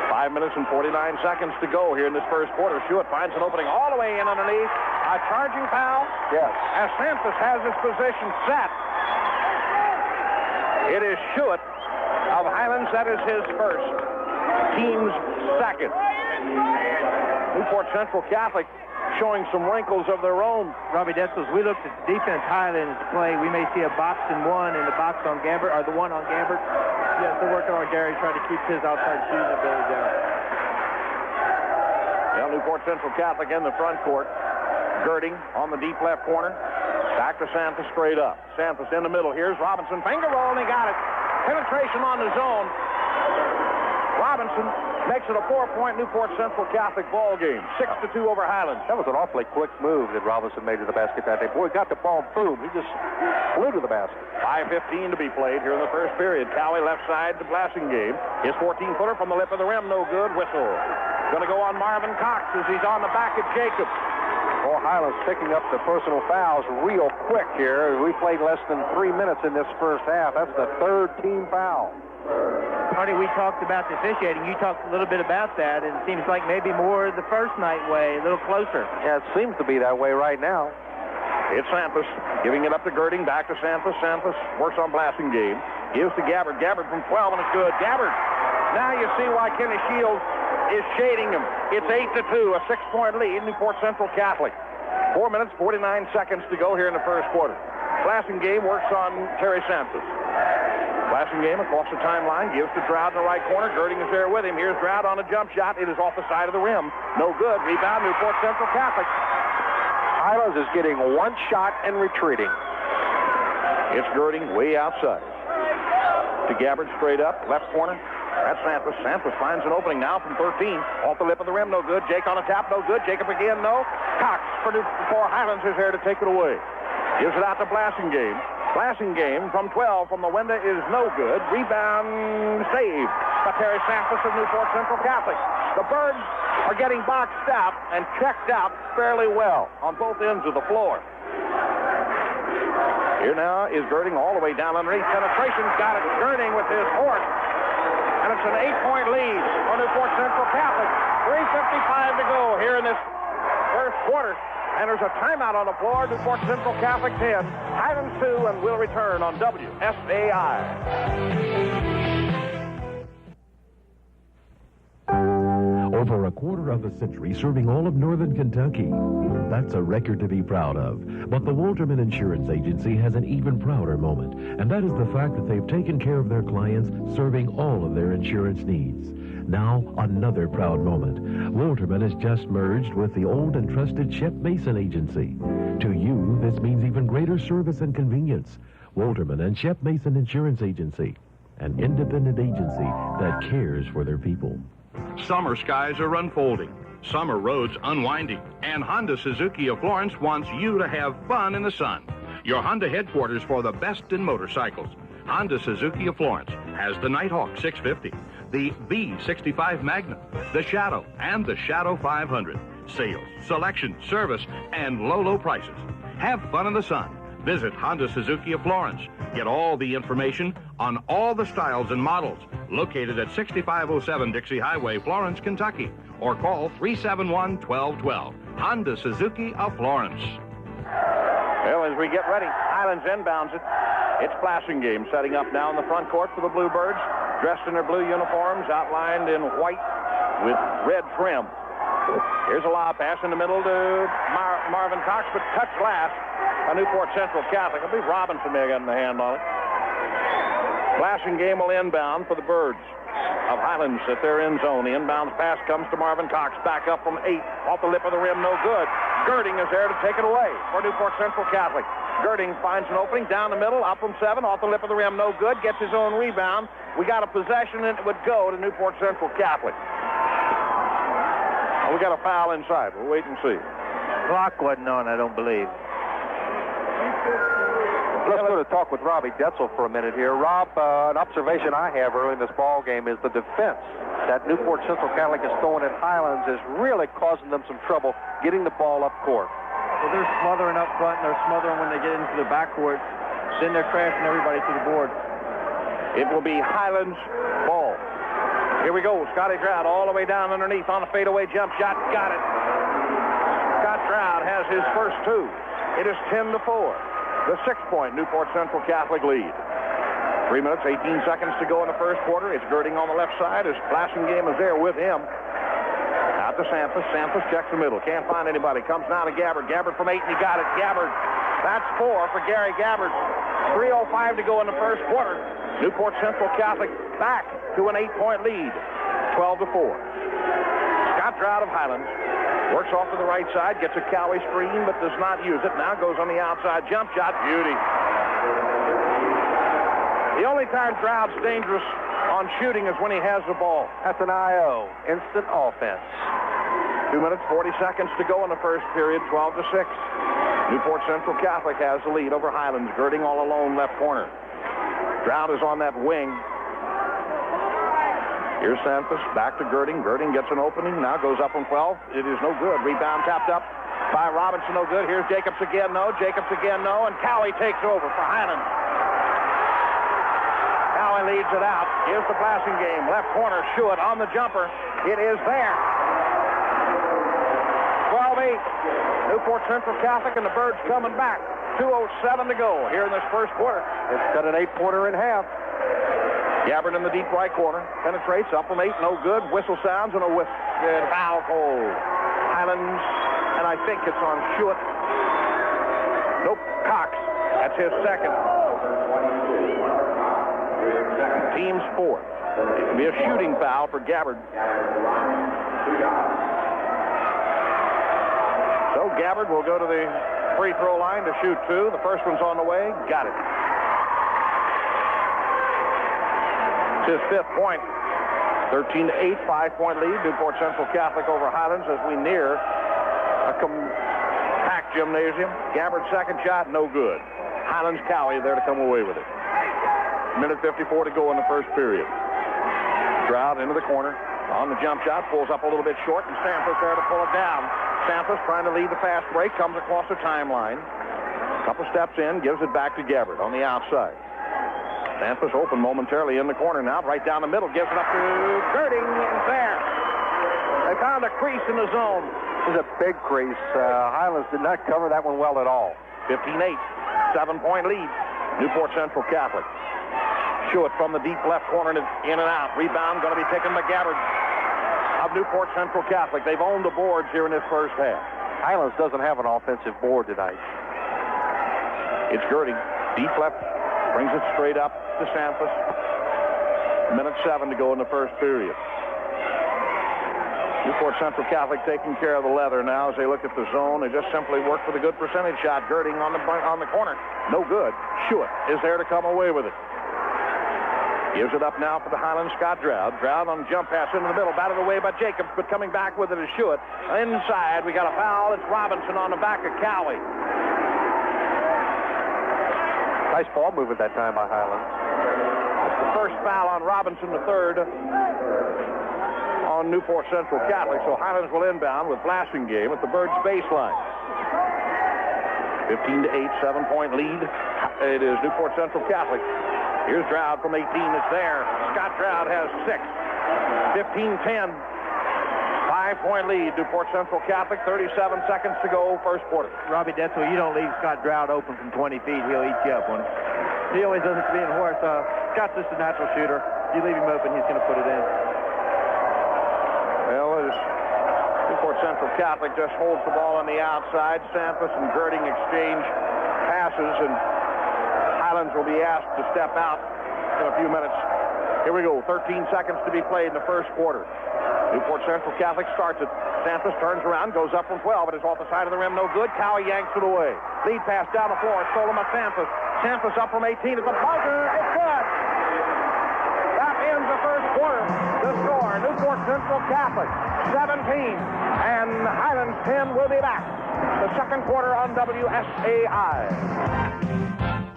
5 minutes and 49 seconds to go here in this first quarter. Schuett finds an opening all the way in underneath. A charging foul. Yes. As Sampras has his position set. It is Schuett of Highlands. That is his first. Team's second. Newport Central Catholic showing some wrinkles of their own. Robbie Detzel, as we looked at defense Highlands play, we may see a box and one in the box on Gabbard, or the one on Gabbard. Yes, they're working on Gary, trying to keep his outside shooting ability down. Well, Newport Central Catholic in the front court. Girding on the deep left corner. Back to Sampras straight up. Sampras in the middle. Here's Robinson. Finger roll, and he got it. Penetration on the zone. Robinson makes it a 4-point Newport Central Catholic ball game. 6-2 over Highlands. That was an awfully quick move that Robinson made to the basket that day. Boy, he got the ball, boom. He just flew to the basket. 5:15 to be played here in the first period. Cowie left side to Blassingame. His 14-footer from the lip of the rim, no good. Whistle. Going to go on Marvin Cox as he's on the back of Jacobs. Oh, Highlands picking up the personal fouls real quick here. We played less than 3 minutes in this first half. That's the third team foul. Marty, we talked about the officiating. You talked a little bit about that, and it seems like maybe more the first night way, a little closer. Yeah, it seems to be that way right now. It's Sampras giving it up to Girding, back to Sampras. Sampras works on Blassingame. Gives to Gabbard. Gabbard from 12, and it's good. Gabbard. Now you see why Kenny Shields is shading him. It's 8-2, a 6-point lead, Newport Central Catholic. 4 minutes, 49 seconds to go here in the first quarter. Blassingame works on Terry Sampras. Blassingame across the timeline, gives to Stroud in the right corner. Girding is there with him. Here's Stroud on a jump shot. It is off the side of the rim. No good. Rebound, Newport Central Catholic. Highlands is getting one shot and retreating. It's Girding way outside. To Gabbard straight up, left corner. That's Sampras. Sampras finds an opening now from 13. Off the lip of the rim, no good. Jake on a tap, no good. Jacob again, no. Cox for Highlands is there to take it away. Gives it out to Blassingame. Blassingame from 12 from the window is no good. Rebound saved by Terry Sampras of Newport Central Catholic. The Birds are getting boxed out and checked out fairly well on both ends of the floor. Here now is Girding all the way down underneath. Penetration's got it. Girding with his horse. And it's an 8-point lead for Newport Central Catholic. 3:55 to go here in this first quarter. And there's a timeout on the floor. Newport Central Catholic 10, Highlands 2, and we'll return on WSAI. Over a quarter of a century serving all of northern Kentucky. That's a record to be proud of. But the Walterman Insurance Agency has an even prouder moment, and that is the fact that they've taken care of their clients, serving all of their insurance needs. Now, another proud moment. Walterman has just merged with the old and trusted Shep Mason Agency. To you, this means even greater service and convenience. Walterman and Shep Mason Insurance Agency, an independent agency that cares for their people. Summer skies are unfolding, summer roads unwinding, and Honda Suzuki of Florence wants you to have fun in the sun. Your Honda headquarters for the best in motorcycles. Honda Suzuki of Florence has the Nighthawk 650, the V65 Magnum, the Shadow, and the Shadow 500. Sales, selection, service, and low prices. Have fun in the sun. Visit Honda Suzuki of Florence. Get all the information on all the styles and models. Located at 6507 Dixie Highway, Florence, Kentucky. Or call 371-1212. Honda Suzuki of Florence. Well, as we get ready, Highlands inbounds it. It's flashing game setting up now in the front court for the Bluebirds. Dressed in their blue uniforms, outlined in white with red trim. Here's a lob pass in the middle to Marvin Cox, but touched last by Newport Central Catholic. I believe Robinson may have gotten the hand on it. Flashing game will inbound for the Birds of Highlands at their end zone. The inbounds pass comes to Marvin Cox. Back up from 8. Off the lip of the rim, no good. Girding is there to take it away for Newport Central Catholic. Girding finds an opening down the middle, up from 7. Off the lip of the rim, no good. Gets his own rebound. We got a possession, and it would go to Newport Central Catholic. We got a foul inside. We'll wait and see. Clock wasn't on, I don't believe. Let's go to talk with Robbie Detzel for a minute here. Rob, an observation I have early in this ball game is the defense that Newport Central Catholic is throwing at Highlands is really causing them some trouble getting the ball up court. Well, they're smothering up front, and they're smothering when they get into the backcourt. Then they're crashing everybody to the board. It will be Highlands ball. Here we go. Scotty Stroud all the way down underneath on a fadeaway jump shot. Got it. Scott Stroud has his first 2. It is 10-4. The 6-point Newport Central Catholic lead. 3 minutes, 18 seconds to go in the first quarter. It's Girding on the left side. His flashing game is there with him. Out to Sampras. Sampras checks the middle. Can't find anybody. Comes now to Gabbard. Gabbard from 8, and he got it. Gabbard. That's 4 for Gary Gabbard. 3:05 to go in the first quarter. Newport Central Catholic back to an 8-point lead. 12-4. Scott Stroud of Highlands works off to the right side, gets a Cowie screen, but does not use it. Now goes on the outside jump shot. Beauty. The only time Stroud's dangerous on shooting is when he has the ball. That's an IO, instant offense. 2 minutes, 40 seconds to go in the first period, 12-6. Newport Central Catholic has the lead over Highlands. Girding all alone, left corner. Stroud is on that wing. Here's Sampras, back to Girding. Girding gets an opening, now goes up from 12. It is no good. Rebound tapped up by Robinson, no good. Here's Jacobs again, no. Jacobs again, no. And Cowie takes over for Highlands. Cowie leads it out. Here's the flashing game. Left corner, Schuett on the jumper. It is there. 12-8. Newport Central Catholic and the Birds coming back. 2:07 to go here in this first quarter. It's cut an 8-pointer in half. Gabbard in the deep right corner. Penetrates up from 8. No good. Whistle sounds and a whiff. Good. Foul call. Highlands, and I think it's on Schuett. Nope. Cox. That's his second. Team's 4th. It'll be a shooting foul for Gabbard. So Gabbard will go to the free throw line to shoot 2. The first one's on the way. Got it. His 5th point. 13-8, 5-point lead. Newport Central Catholic over Highlands as we near a compact gymnasium. Gabbard's second shot, no good. Highlands Cowie there to come away with it. Minute 54 to go in the first period. Stroud into the corner. On the jump shot, pulls up a little bit short, and Sampras there to pull it down. Sampras trying to lead the fast break, comes across the timeline. A couple steps in, gives it back to Gabbard on the outside. Sampras open momentarily in the corner now, right down the middle, gives it up to Girding, and there. They found a crease in the zone. This is a big crease. Highlands did not cover that one well at all. 15-8, 7-point lead. Newport Central Catholic. Schuett from the deep left corner in and out. Rebound going to be taken by Gabbard of Newport Central Catholic. They've owned the boards here in this first half. Highlands doesn't have an offensive board tonight. It's Girding. Deep left. Brings it straight up to Sampras. 1:07 to go in the first period. Newport Central Catholic taking care of the leather now as they look at the zone. They just simply work with a good percentage shot. Girding on the corner. No good. Schuett is there to come away with it. Gives it up now for the Highlands, Scott Drought. Drought on jump pass into the middle. Batted away by Jacobs, but coming back with it is Schuett. Inside, we got a foul. It's Robinson on the back of Cowie. Nice ball movement that time by Highlands. That's the first foul on Robinson, the third on Newport Central Catholic. So Highlands will inbound with Blasingame at the Birds baseline. 15-8, 7-point lead. It is Newport Central Catholic. Here's Drought from 18. It's there. Scott Drought has 6. 15-10. 5-point lead. Newport Central Catholic. 37 seconds to go. First quarter. Robbie Detzel, you don't leave Scott Drought open from 20 feet. He'll eat you up on it. He always does it to me and Horace. Scott's just a natural shooter. You leave him open, he's going to put it in. Well, Newport Central Catholic just holds the ball on the outside. Sampras and Girding exchange passes, and Highlands will be asked to step out in a few minutes. Here we go. 13 seconds to be played in the first quarter. Newport Central Catholic starts it. Sampras turns around, goes up from 12, but it's off the side of the rim. No good. Cowie yanks it away. Lead pass down the floor. Stolen by Sampras. Sampras up from 18 at the buzzer. It's good. That ends the first quarter. The score, Newport Central Catholic 17 and Highlands 10. Will be back. The second quarter on WSAI.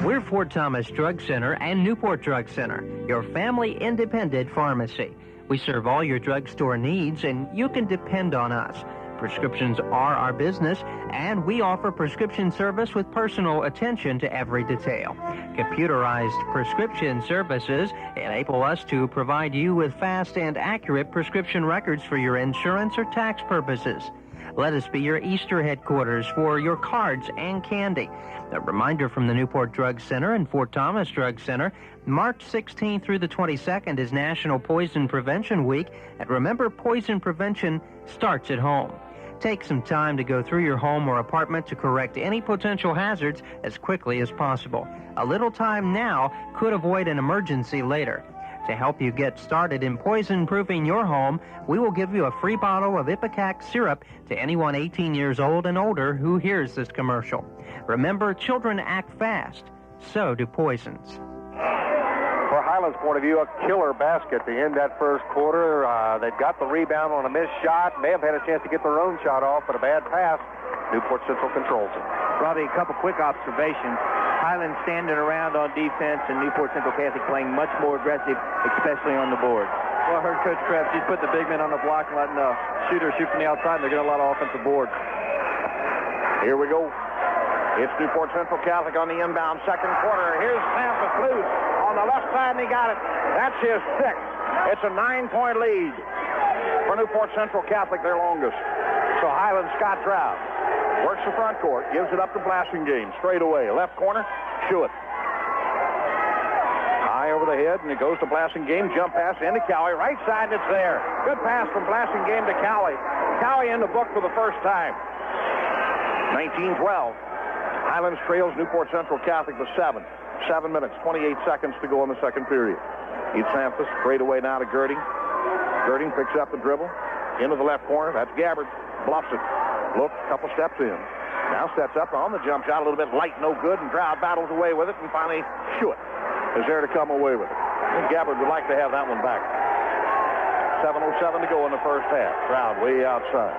We're Fort Thomas Drug Center and Newport Drug Center, your family independent pharmacy. We serve all your drugstore needs, and you can depend on us. Prescriptions are our business, and we offer prescription service with personal attention to every detail. Computerized prescription services enable us to provide you with fast and accurate prescription records for your insurance or tax purposes. Let us be your Easter headquarters for your cards and candy. A reminder from the Newport Drug Center and Fort Thomas Drug Center, March 16th through the 22nd is National Poison Prevention Week, and remember, poison prevention starts at home. Take some time to go through your home or apartment to correct any potential hazards as quickly as possible. A little time now could avoid an emergency later. To help you get started in poison-proofing your home, we will give you a free bottle of Ipecac syrup to anyone 18 years old and older who hears this commercial. Remember, children act fast. So do poisons. For Highlands' point of view, a killer basket to end that first quarter. They've got the rebound on a missed shot. May have had a chance to get their own shot off, but a bad pass. Newport Central controls it. Robbie, a couple quick observations. Highlands standing around on defense and Newport Central Catholic playing much more aggressive, especially on the board. Well, I heard Coach Krebs, he's put the big men on the block and letting the shooters shoot from the outside, and they're getting a lot of offensive board. Here we go. It's Newport Central Catholic on the inbound second quarter. Here's Sampras loose on the left side, and he got it. That's his 6th. It's a 9-point lead for Newport Central Catholic, their longest. So Highlands, Scott Drought works the front court, gives it up to Blasingame. Straight away, left corner, Schuett. High over the head, and it goes to Blasingame. Jump pass into Cowie. Right side, and it's there. Good pass from Blasingame to Cowie. Cowie in the book for the first time. 19-12. Highlands trails Newport Central Catholic with 7. 7 minutes, 28 seconds to go in the second period. It's Sampras, straight away now to Girding. Girding picks up the dribble. Into the left corner. That's Gabbard. Bluffs it. Look, a couple steps in. Now steps up on the jump shot. A little bit light, no good. And Drought battles away with it. And finally, Schuett is there to come away with it. I think Gabbard would like to have that one back. 7:07 to go in the first half. Drought way outside.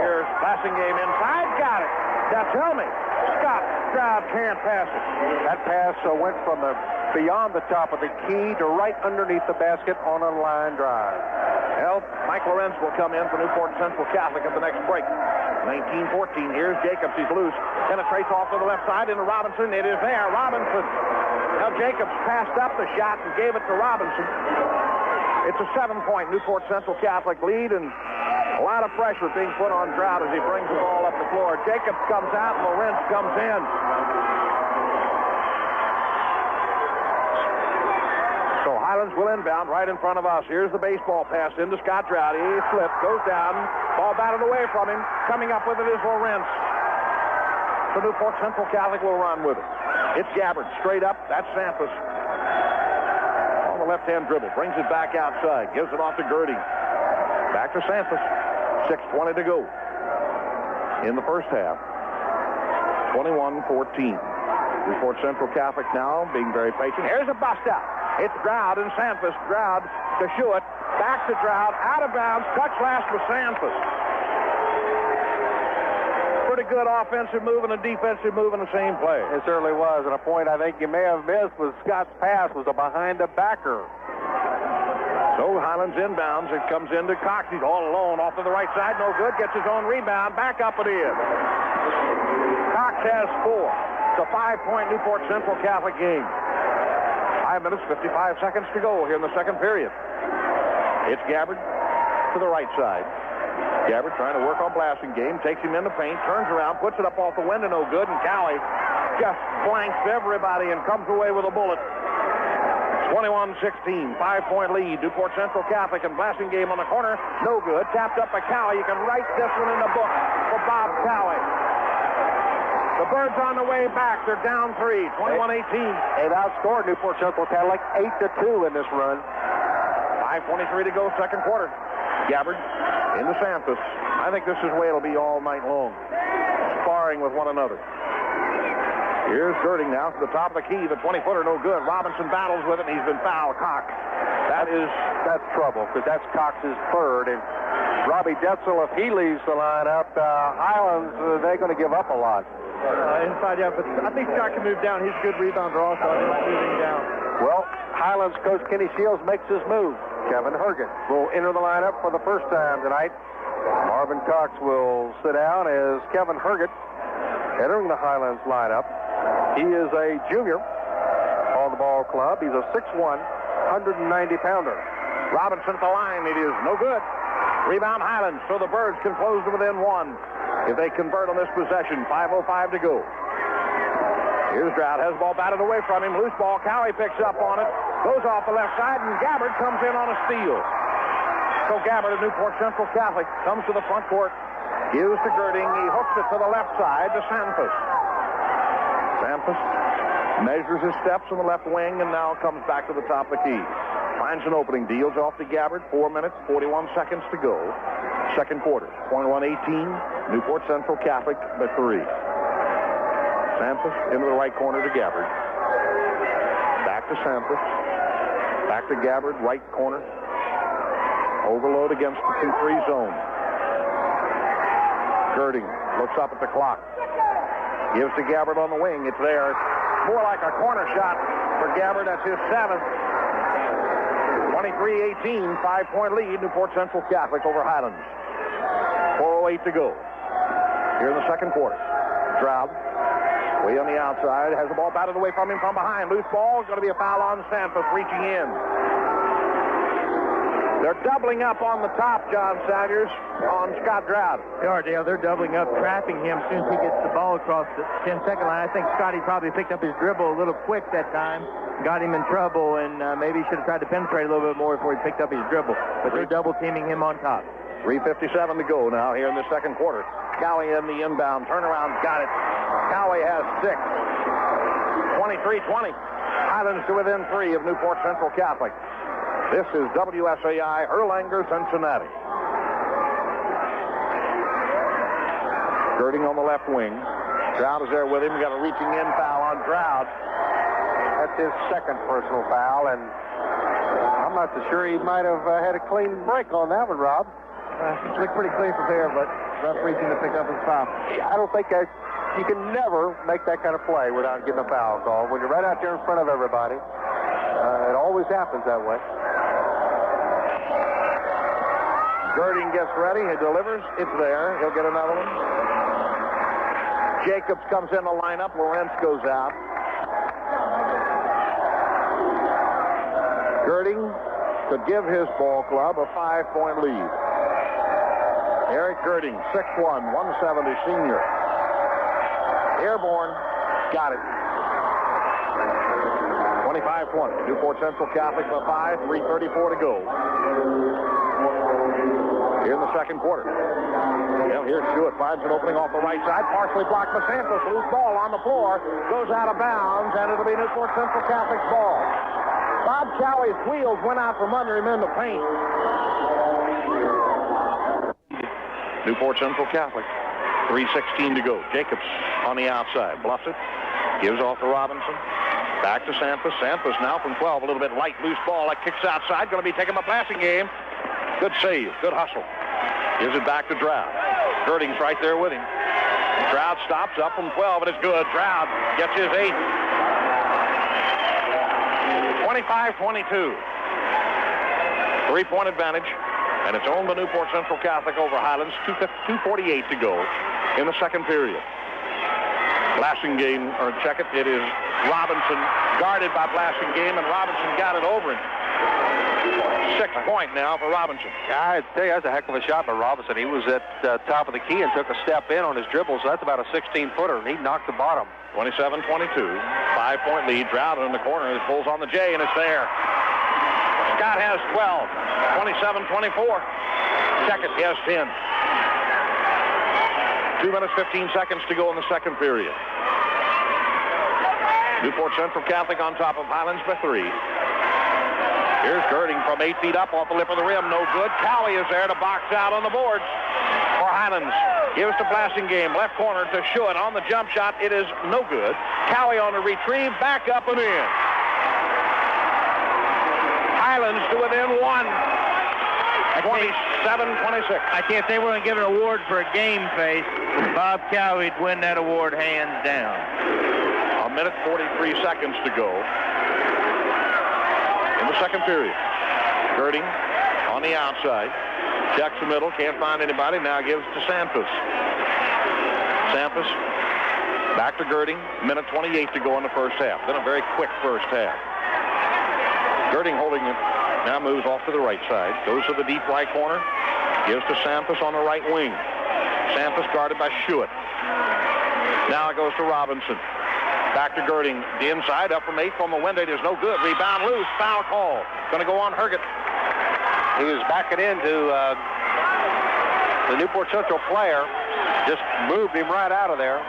Here's Blasingame inside. Got it. Now tell me, Scott Drought can't pass it. That pass went from beyond the top of the key to right underneath the basket on a line drive. Well, Mike Lorenz will come in for Newport Central Catholic at the next break. 19-14. Here's Jacobs. He's loose. Penetrates off to the left side into Robinson. It is there. Robinson. Now Jacobs passed up the shot and gave it to Robinson. It's a 7-point Newport Central Catholic lead, and a lot of pressure being put on Drought as he brings the ball up the floor. Jacobs comes out, and Lorenz comes in. So Highlands will inbound right in front of us. Here's the baseball pass into Scott Drought. He slips, goes down, ball batted away from him. Coming up with it is Lorenz. So Newport Central Catholic will run with it. It's Gabbard, straight up. That's Sampras. On the left-hand dribble, brings it back outside, gives it off to Gertie. Back to Sampras. 6:20 to go in the first half. 21-14. Newport Central Catholic now being very patient. Here's a bust out. It's Drought and Sampras. Drought to Schuett. Back to Drought. Out of bounds. Touch last with Sampras. Pretty good offensive move and a defensive move in the same play. It certainly was. And a point I think you may have missed was Scott's pass was a behind-the-backer. So Highlands inbounds. It comes into Cox. He's all alone off to the right side. No good. Gets his own rebound. Back up and in. Cox has 4. It's a 5-point Newport Central Catholic game. 5 minutes, 55 seconds to go here in the second period. It's Gabbard to the right side. Gabbard trying to work on blasting game. Takes him in the paint. Turns around. Puts it up off the window. No good. And Cowie just blanks everybody and comes away with a bullet. 21-16. 5-point lead. Newport Central Catholic and blasting game on the corner. No good. Tapped up by Cowie. You can write this one in the book for Bob Cowie. The Birds on the way back. They're down 3, 21-18. They've outscored Newport Central Catholic 8-2 in this run. 5:23 to go, second quarter. Gabbard into Sampras. I think this is the way it'll be all night long. Sparring with one another. Here's Girding now to the top of the key. The 20-footer no good. Robinson battles with it, and he's been fouled. Cox. That's trouble, because that's Cox's third. And Robbie Detzel, if he leaves the lineup, Highlands, they're going to give up a lot. Inside, yeah, but I think Scott can move down. He's a good rebounder also. I think moving down. Well, Highlands coach Kenny Shields makes his move. Kevin Herget will enter the lineup for the first time tonight. Marvin Cox will sit down as Kevin Herget entering the Highlands lineup. He is a junior on the ball club. He's a 6'1", 190-pounder. Robinson at the line. It is no good. Rebound Highlands, so the Birds can close to within 1. If they convert on this possession, 5:05 to go. Here's Drought, has the ball batted away from him. Loose ball, Cowie picks up on it. Goes off the left side, and Gabbard comes in on a steal. So Gabbard of Newport Central Catholic comes to the front court. Gives to Girding. He hooks it to the left side to Sampras. Sampras measures his steps on the left wing and now comes back to the top of the key. Finds an opening, deals off to Gabbard. 4 minutes, 41 seconds to go. Second quarter, 21-18. Newport Central Catholic by 3. Sampras into the right corner to Gabbard. Back to Sampras. Back to Gabbard, right corner. Overload against the 2-3 zone. Girding looks up at the clock. Gives to Gabbard on the wing. It's there. More like a corner shot for Gabbard. That's his 7th. 23-18, 5-point lead. Newport Central Catholic over Highlands. 4:08 to go here in the second quarter. Drought way on the outside, has the ball batted away from him from behind. Loose ball, going to be a foul on Sampras reaching in. They're doubling up on the top, John Saggers, on Scott Drought. They are, Dale. They're doubling up, trapping him as soon as he gets the ball across the 10-second line. I think Scotty probably picked up his dribble a little quick that time, got him in trouble, and maybe he should have tried to penetrate a little bit more before he picked up his dribble. But they're double-teaming him on top. 3:57 to go now here in the second quarter. Cowie in the inbound. Turnaround, got it. Cowie has 6. 23-20. Highlands to within 3 of Newport Central Catholic. This is WSAI, Erlanger, Cincinnati. Girding on the left wing. Drought is there with him. We got a reaching in foul on Drought. That's his second personal foul, and I'm not so sure he might have had a clean break on that one, Rob. It looked pretty clean from there, but rough reaching to pick up his foul. I don't think you can never make that kind of play without getting a foul call. When you're right out there in front of everybody, it always happens that way. Girding gets ready. He delivers. It's there. He'll get another one. Jacobs comes in the lineup. Lawrence goes out. Girding could give his ball club a 5-point lead. Eric Girding, 6'1", 170 senior. Airborne, got it. 25-20. Newport Central Catholic by 5, 3:34 to go. Here in the second quarter. Well, here's Schuett. Finds an opening off the right side. Partially blocked by Santos. Loose ball on the floor. Goes out of bounds, and it'll be Newport Central Catholic's ball. Bob Cowie's wheels went out from under him in the paint. Newport Central Catholic. 3:16 to go. Jacobs on the outside. Bluffs it. Gives off to Robinson. Back to Santos. Santos now from 12. A little bit light, loose ball. That kicks outside. Going to be taking a passing game. Good save. Good hustle. Gives it back to Droud. Girding's right there with him. Droud stops up from 12, and it's good. Droud gets his 8th. 25-22. 3-point advantage. And it's owned by Newport Central Catholic over Highlands. 2:48 to go in the second period. Blasingame, or check it. It is Robinson guarded by Blasingame, and Robinson got it over him. 6-point now for Robinson. I tell you, that's a heck of a shot by Robinson. He was at the top of the key and took a step in on his dribble, so that's about a 16-footer, and he knocked the bottom. 27-22. 5-point lead. Droud in the corner. It pulls on the J, and it's there. Scott has 12. 27-24. Check it. He has 10. 2 minutes, 15 seconds to go in the second period. Newport Central Catholic on top of Highlands by 3. Here's Girding from 8 feet up off the lip of the rim. No good. Cowie is there to box out on the boards for Highlands. Gives to Blasingame. Left corner to Schuett on the jump shot. It is no good. Cowie on the retrieve. Back up and in. Highlands to within 1. 27-26. I can't say we're going to give an award for a game face. Bob Cowie'd win that award hands down. 1 minute, 43 seconds to go in the second period. Girding on the outside. Checks the middle. Can't find anybody. Now gives to Santos. Santos back to Girding. Minute 28 to go in the first half. Then a very quick first half. Girding holding it. Now moves off to the right side. Goes to the deep right corner. Gives to Santos on the right wing. Santos guarded by Schuett. Now it goes to Robinson. Back to Girding. The inside up from 8 from the window. It is no good. Rebound loose. Foul call. Going to go on Herget. He was backing into the Newport Central player. Just moved him right out of there.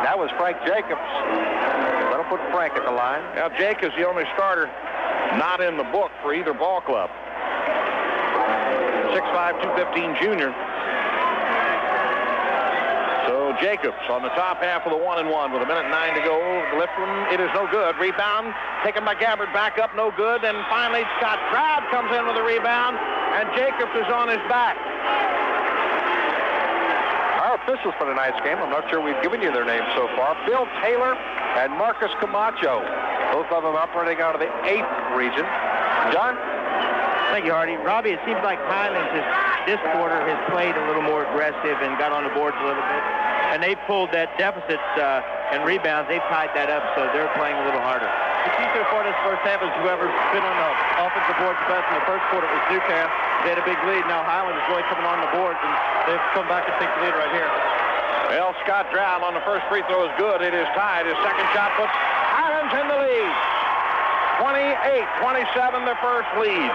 That was Frank Jacobs. That'll put Frank at the line. Now Jake is the only starter not in the book for either ball club. 6'5", 215 junior. So Jacobs on the top half of the 1-and-1 with 1:09 to go. The lift one, it is no good. Rebound taken by Gabbard, back up, no good. And finally Scott Droud comes in with a rebound, and Jacobs is on his back. Our officials for tonight's game, I'm not sure we've given you their names so far. Bill Taylor and Marcus Camacho. Both of them operating out of the 8th region. John? Thank you, Hardy. Robbie, it seems like Highlands this quarter has played a little more aggressive and got on the boards a little bit. And they pulled that deficit and rebounds. They've tied that up, so they're playing a little harder. The key so far this first half is whoever's been on the offensive boards best in the first quarter was Newcastle. They had a big lead. Now Highlands is really coming on the boards, and they've come back and take the lead right here. Well, Scott Droud on the first free throw is good. It is tied. His second shot puts Highlands in the lead. 28-27, the first lead.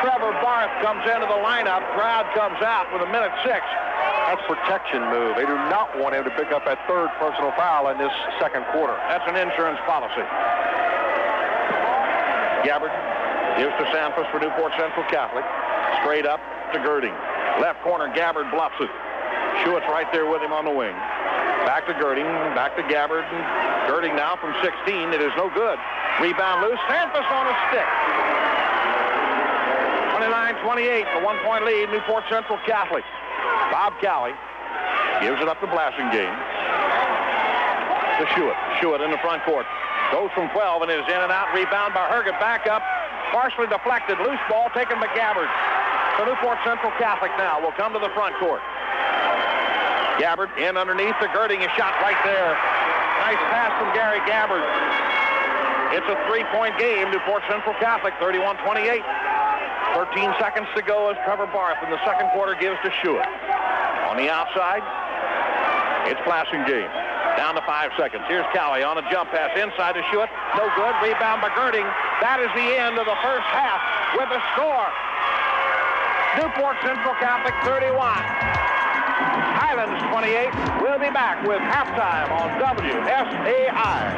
Trevor Barth comes into the lineup. Droud comes out with 1:06. That's protection move. They do not want him to pick up that third personal foul in this second quarter. That's an insurance policy. Gabbard gives to Sanford for Newport Central Catholic. Straight up to Girding. Left corner, Gabbard bluffs it. Schuett's right there with him on the wing. Back to Girding, back to Gabbard. Girding now from 16. It is no good. Rebound loose. Sanford on a stick. 29-28, a 1-point lead, Newport Central Catholic. Bob Cowie gives it up to Blasingame. To Schuett. Schuett in the front court. Goes from 12 and is in and out. Rebound by Herget. Back up. Partially deflected. Loose ball taken by Gabbard. So Newport Central Catholic now will come to the front court. Gabbard in underneath the Girding, a shot right there. Nice pass from Gary Gabbard. It's a three-point game. Newport Central Catholic, 31-28. 13 seconds to go as Trevor Barth in the second quarter gives to Schuett. On the outside, it's Blassingame. Down to 5 seconds. Here's Cowie on a jump pass inside to Schuett. No good. Rebound by Girding. That is the end of the first half with a score. Newport Central Catholic 31. Highlands 28. We'll be back with halftime on WSAI.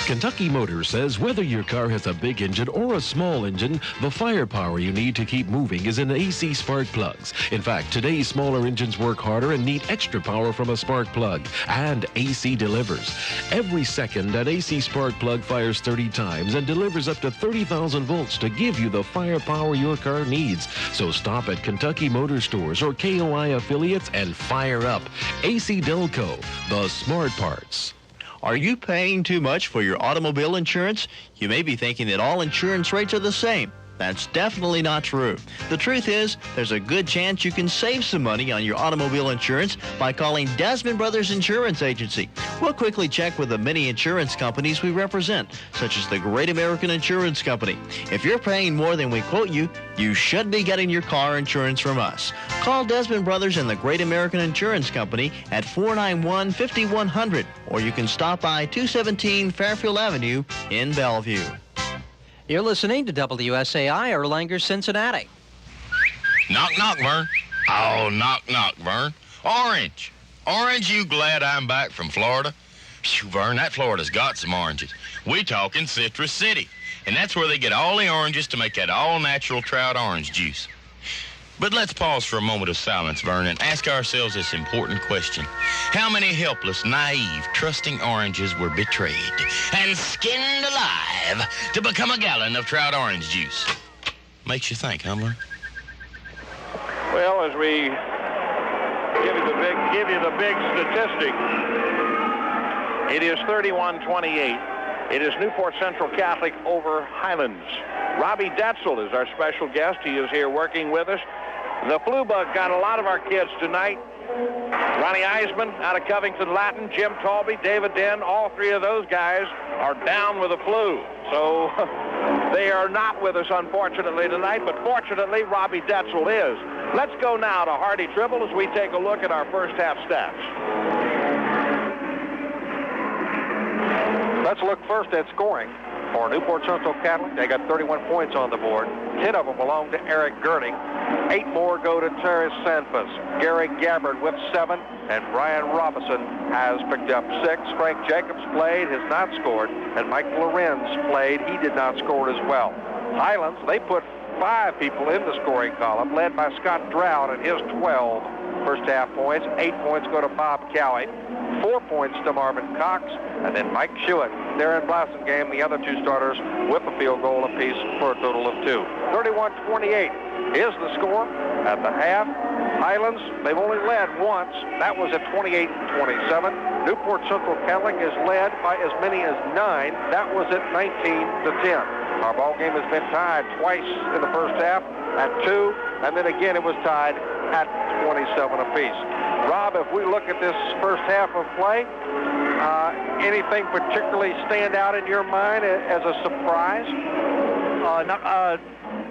Kentucky Motor says whether your car has a big engine or a small engine, the firepower you need to keep moving is in AC spark plugs. In fact, today's smaller engines work harder and need extra power from a spark plug, and AC delivers. Every second, an AC spark plug fires 30 times and delivers up to 30,000 volts to give you the firepower your car needs. So stop at Kentucky Motor Stores or KOI affiliates and fire up. AC Delco, the smart parts. Are you paying too much for your automobile insurance? You may be thinking that all insurance rates are the same. That's definitely not true. The truth is, there's a good chance you can save some money on your automobile insurance by calling Desmond Brothers Insurance Agency. We'll quickly check with the many insurance companies we represent, such as the Great American Insurance Company. If you're paying more than we quote you, you should be getting your car insurance from us. Call Desmond Brothers and the Great American Insurance Company at 491-5100, or you can stop by 217 Fairfield Avenue in Bellevue. You're listening to WSAI Erlanger, Cincinnati. Knock, knock, Vern. Oh, knock, knock, Vern. Orange. Orange, you glad I'm back from Florida? Phew, Vern, that Florida's got some oranges. We talking Citrus City. And that's where they get all the oranges to make that all-natural trout orange juice. But let's pause for a moment of silence, Vern, and ask ourselves this important question. How many helpless, naive, trusting oranges were betrayed and skinned alive to become a gallon of trout orange juice? Makes you think, huh, Vern? Well, as we give you the big statistic, it is 31-28. It is Newport Central Catholic over Highlands. Robbie Detzel is our special guest. He is here working with us. The flu bug got a lot of our kids tonight. Ronnie Eisman out of Covington Latin, Jim Talby, David Den, all three of those guys are down with the flu. So they are not with us, unfortunately, tonight, but fortunately, Robbie Detzel is. Let's go now to Hardy Tribble as we take a look at our first half stats. Let's look first at scoring. For Newport Central Catholic, they got 31 points on the board. 10 of them belong to Eric Girding. 8 more go to Terry Sanfus. Gary Gabbard with 7, and Brian Robinson has picked up 6. Frank Jacobs played, has not scored, and Mike Lorenz played. He did not score as well. Highlands, they put 5 people in the scoring column, led by Scott Drought and his 12 first half points. 8 points go to Bob Cowie. 4 points to Marvin Cox, and then Mike Schuett. Darren Blassingame, the other 2 starters, with a field goal apiece for a total of 2. 31-28 is the score at the half. Highlands, they've only led once. That was at 28-27. Newport Central Catholic is led by as many as 9. That was at 19-10. Our ball game has been tied twice in the first half at 2, and then again it was tied at 27 apiece. Rob, if we look at this first half of play, anything particularly stand out in your mind as a surprise?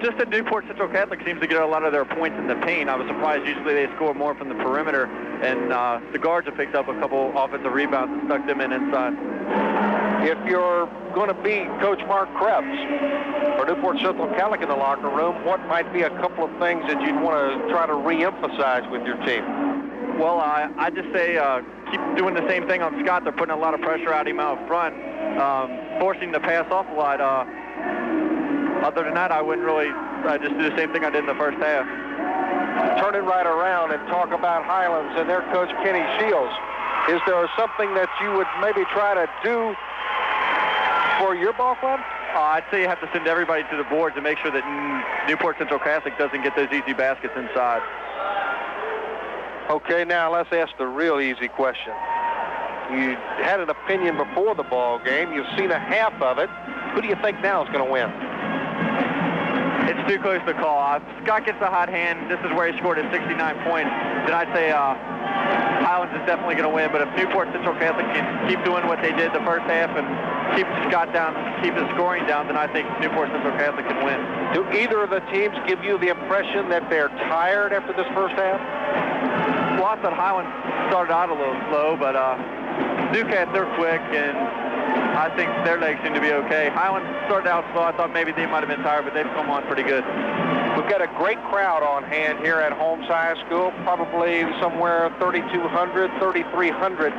Just that Newport Central Catholic seems to get a lot of their points in the paint. I was surprised usually they score more from the perimeter, and the guards have picked up a couple offensive rebounds and stuck them in inside. If you're going to be Coach Mark Krebs for Newport Central Catholic in the locker room, what might be a couple of things that you'd want to try to re-emphasize with your team? Well, I just say keep doing the same thing on Scott. They're putting a lot of pressure at him out front, forcing the pass off a lot. Other than that, I wouldn't really just do the same thing I did in the first half. Turn it right around and talk about Highlands and their coach, Kenny Shields. Is there something that you would maybe try to do for your ball club? I'd say you have to send everybody to the boards and make sure that Newport Central Catholic doesn't get those easy baskets inside. Okay, now let's ask the real easy question. You had an opinion before the ball game. You've seen a half of it. Who do you think now is going to win? It's too close to call. Scott gets a hot hand. This is where he scored his 69 points. Then I'd say Highlands is definitely going to win. But if Newport Central Catholic can keep doing what they did the first half and keep Scott down, keep the scoring down, then I think Newport Central Catholic can win. Do either of the teams give you the impression that they're tired after this first half? Well, I thought Highlands started out a little slow, but Newcat, they're quick, and I think their legs seem to be okay. Highlands started out slow. I thought maybe they might have been tired, but they've come on pretty good. We've got a great crowd on hand here at Holmes High School, probably somewhere 3,200, 3,300.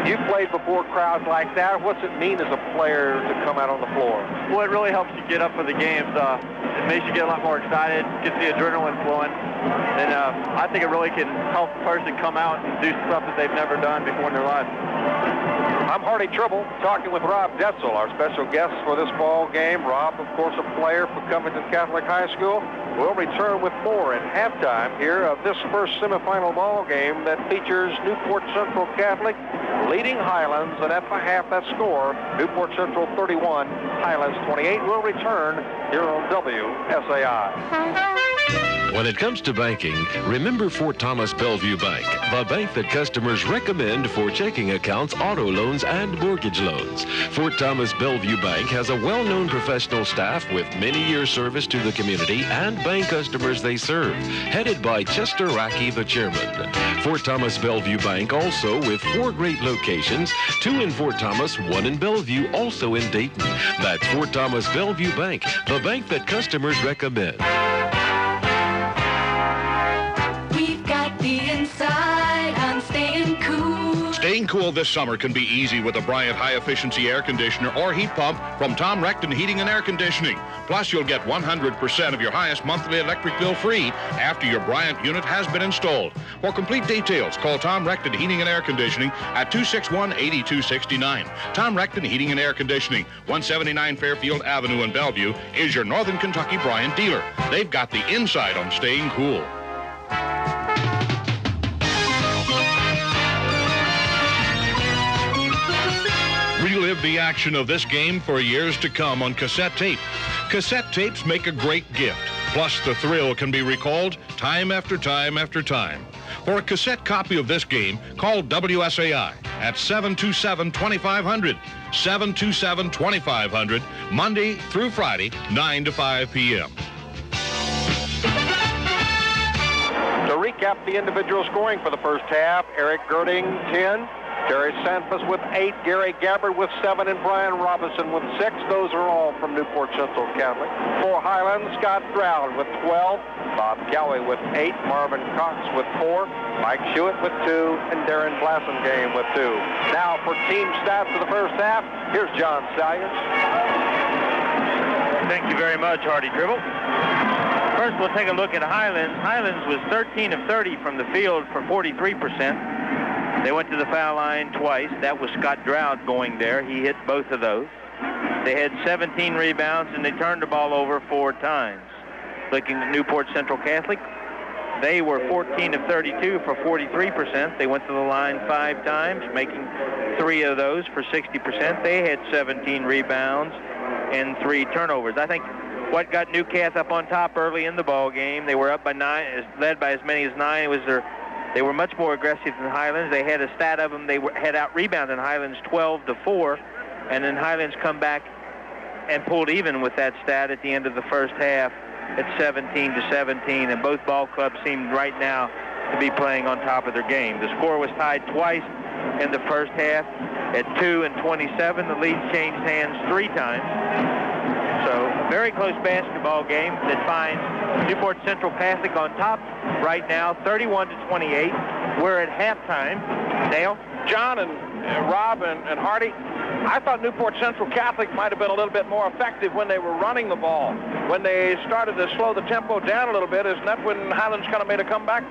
You've played before crowds like that. What's it mean as a player to come out on the floor? Well, it really helps you get up for the games. It makes you get a lot more excited, gets the adrenaline flowing. And I think it really can help a person come out and do stuff that they've never done before in their life. I'm Hardy Tribble, talking with Rob Detzel, our special guest for this ball game. Rob, of course, a player for Covington Catholic High School. We'll return with more at halftime here of this first semifinal ball game that features Newport Central Catholic leading Highlands, and at the half that score, Newport Central 31, Highlands 28. We'll return here on WSAI. When it comes to banking, remember Fort Thomas Bellevue Bank, the bank that customers recommend for checking accounts, auto loans, and mortgage loans. Fort Thomas Bellevue Bank has a well-known professional staff with many years service to the community and bank customers they serve, headed by Chester Rackey, the chairman. Fort Thomas Bellevue Bank also with 4 great locations, 2 in Fort Thomas, 1 in Bellevue, also in Dayton. That's Fort Thomas Bellevue Bank, the bank that customers recommend. Staying cool this summer can be easy with a Bryant high-efficiency air conditioner or heat pump from Tom Recton Heating and Air Conditioning. Plus, you'll get 100% of your highest monthly electric bill free after your Bryant unit has been installed. For complete details, call Tom Recton Heating and Air Conditioning at 261-8269. Tom Recton Heating and Air Conditioning, 179 Fairfield Avenue in Bellevue, is your Northern Kentucky Bryant dealer. They've got the inside on staying cool. Relive the action of this game for years to come on cassette tape. Cassette tapes make a great gift. Plus, the thrill can be recalled time after time after time. For a cassette copy of this game, call WSAI at 727-2500. 727-2500, Monday through Friday, 9 to 5 p.m. To recap the individual scoring for the first half, Eric Girding, 10. Terry Sanfus with 8, Gary Gabbard with 7, and Brian Robinson with 6. Those are all from Newport Central Catholic. For Highlands, Scott Stroud with 12, Bob Galley with 8, Marvin Cox with 4, Mike Shewitt with 2, and Darren Blassengame with 2. Now for team stats for the first half, here's John Salyers. Thank you very much, Hardy Tribble. First, we'll take a look at Highlands. Highlands was 13 of 30 from the field for 43%. They went to the foul line twice. That was Scott Stroud going there. He hit both of those. They had 17 rebounds, and they turned the ball over 4 times. Looking at Newport Central Catholic, they were 14 of 32 for 43%. They went to the line 5 times, making 3 of those for 60%. They had 17 rebounds and 3 turnovers. I think what got Newcath up on top early in the ball game, they were up by 9, led by as many as 9. It was they were much more aggressive than Highlands. They had a stat of them. They had out-rebounded Highlands 12-4, and then Highlands come back and pulled even with that stat at the end of the first half at 17-17, and both ball clubs seemed right now to be playing on top of their game. The score was tied twice in the first half at 2 and 27. The lead changed hands 3 times. So a very close basketball game that finds Newport Central Catholic on top right now, 31-28. We're at halftime. Dale? John and Rob and Hardy, I thought Newport Central Catholic might have been a little bit more effective when they were running the ball. When they started to slow the tempo down a little bit, isn't that when Highlands kind of made a comeback?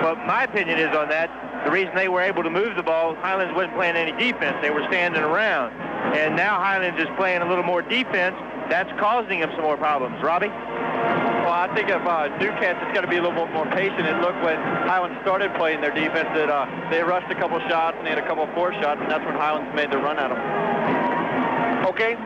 Well, my opinion is on that, the reason they were able to move the ball, Highlands wasn't playing any defense. They were standing around. And now Highlands is playing a little more defense. That's causing them some more problems. Robbie? Well, I think if Newcastle has got to be a little bit more patient. And look, when Highlands started playing their defense, that they rushed a couple shots and they had a couple of forced shots, and that's when Highlands made the run at them. Okay,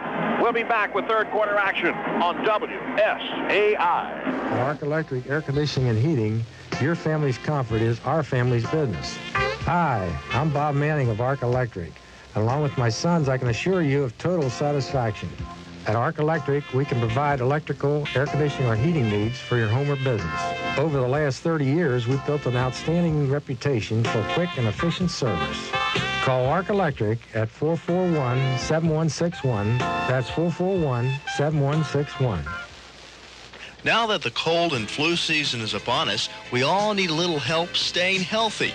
We'll be back with third quarter action on WSAI. At Arc Electric Air Conditioning and Heating, your family's comfort is our family's business. Hi, I'm Bob Manning of Arc Electric. Along with my sons, I can assure you of total satisfaction. At Arc Electric, we can provide electrical, air conditioning, or heating needs for your home or business. Over the last 30 years, we've built an outstanding reputation for quick and efficient service. Call Arc Electric at 441-7161. That's 441-7161. Now that the cold and flu season is upon us, we all need a little help staying healthy.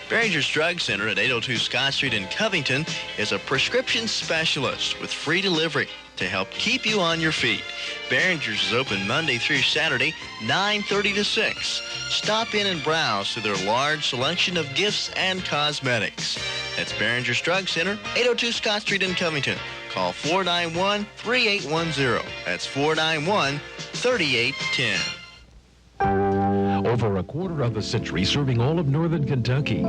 Behringer's Drug Center at 802 Scott Street in Covington is a prescription specialist with free delivery to help keep you on your feet. Behringer's is open Monday through Saturday, 9:30 to 6. Stop in and browse through their large selection of gifts and cosmetics. That's Behringer's Drug Center, 802 Scott Street in Covington. Call 491-3810. That's 491-3810. Over a quarter of a century serving all of northern Kentucky.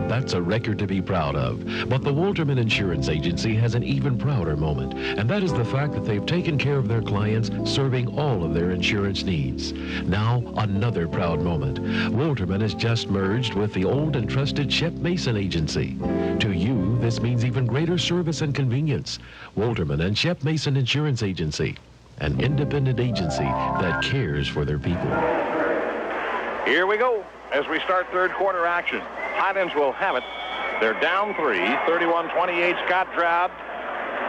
That's a record to be proud of. But the Walterman Insurance Agency has an even prouder moment, and that is the fact that they've taken care of their clients, serving all of their insurance needs. Now, another proud moment. Walterman has just merged with the old and trusted Shep Mason Agency. To you, this means even greater service and convenience. Walterman and Shep Mason Insurance Agency, an independent agency that cares for their people. Here we go as we start third quarter action. Highlands will have it. They're down 3, 31-28. Scott Drought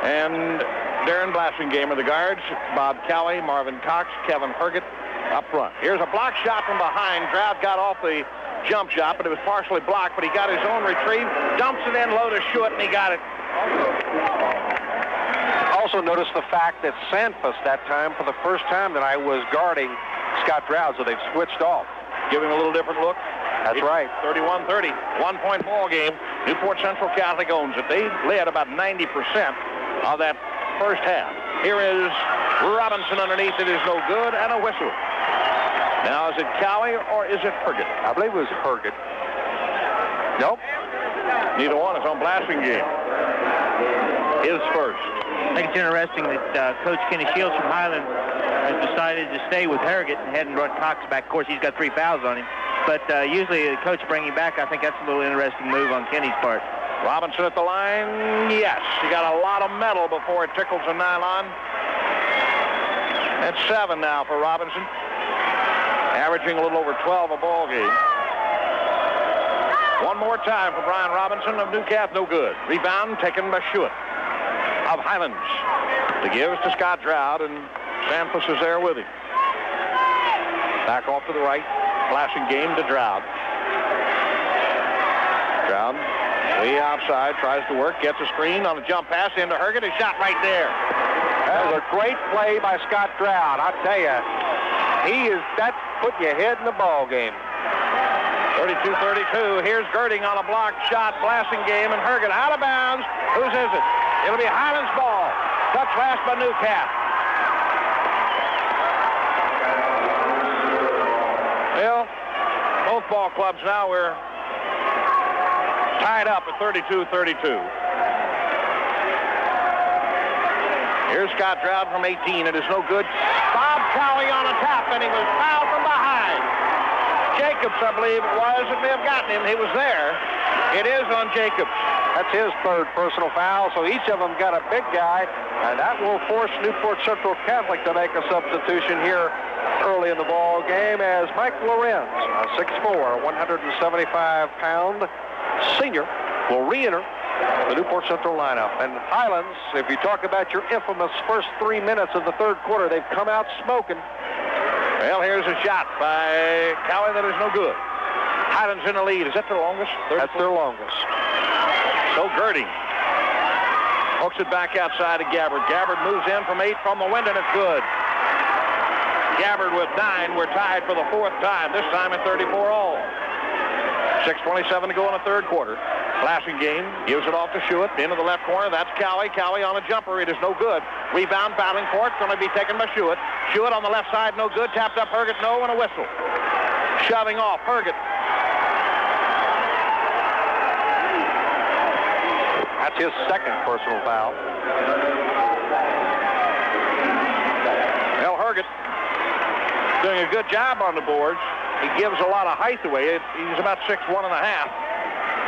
and Darren Blasingame are the guards. Bob Cowley, Marvin Cox, Kevin Herget up front. Here's a block shot from behind. Drought got off the jump shot, but it was partially blocked, but he got his own retrieve, dumps it in low to Schuett, and he got it. Also notice the fact that Sanfus that time, for the first time that I was guarding Scott Drought, so they've switched off. Giving a little different look. That's right. 31-30, 1-point ball game. Newport Central Catholic owns it. They led about 90% of that first half. Here is Robinson underneath. It is no good, and a whistle. Now, is it Cowley or is it Herget? I believe it was Herget. Nope. Neither one is on Blasingame. His first. I think it's interesting that Coach Kenny Shields from Highlands has decided to stay with Herget and hadn't brought Cox back. Of course, he's got 3 fouls on him. But usually the coach bringing him back, I think that's a little interesting move on Kenny's part. Robinson at the line. Yes, he got a lot of metal before it tickles the nylon. That's 7 now for Robinson. Averaging a little over 12 a ball game. One more time for Brian Robinson of Newcastle. No good. Rebound taken by Schuett of Highlands. The gives to Scott Drought, and Sanfus is there with him. Back off to the right. Blasingame to Drought. Drought way outside, tries to work, gets a screen on a jump pass into Herget. A shot right there. That was a great play by Scott Drought. I tell you, that's putting your head in the ball game. 32-32. Here's Girding on a blocked shot. Blasingame and Herget out of bounds. Whose is it? It'll be Highlands' ball. Touch last by Newcastle. Well, both ball clubs now we're tied up at 32-32. Here's Scott Drought from 18. It is no good. Bob Cowley on a tap, and he was fouled from behind. Jacobs, I believe it was, that may have gotten him. He was there. It is on Jacobs. That's his third personal foul, so each of them got a big guy, and that will force Newport Central Catholic to make a substitution here early in the ball game as Mike Lorenz, a 6'4", 175-pound senior, will re-enter the Newport Central lineup. And Highlands, if you talk about your infamous first 3 minutes of the third quarter, they've come out smoking. Well, here's a shot by Cowley that is no good. Highlands in the lead. Is that their longest? That's their longest. So Girding hooks it back outside to Gabbard. Gabbard moves in from 8 from the window, and it's good. Gabbard with 9. We're tied for the 4th time, this time at 34 all. 6:27 to go in the third quarter. Blasingame gives it off to Schuett into the left corner. That's Cowley. Cowley on a jumper. It is no good. Rebound battling for it. Going to be taken by Schuett. Schuett on the left side, no good. Tapped up Herget, no, and a whistle. Shoving off Herget. That's his second personal foul. doing a good job on the boards. He gives a lot of height away. He's about 6'1 and a half.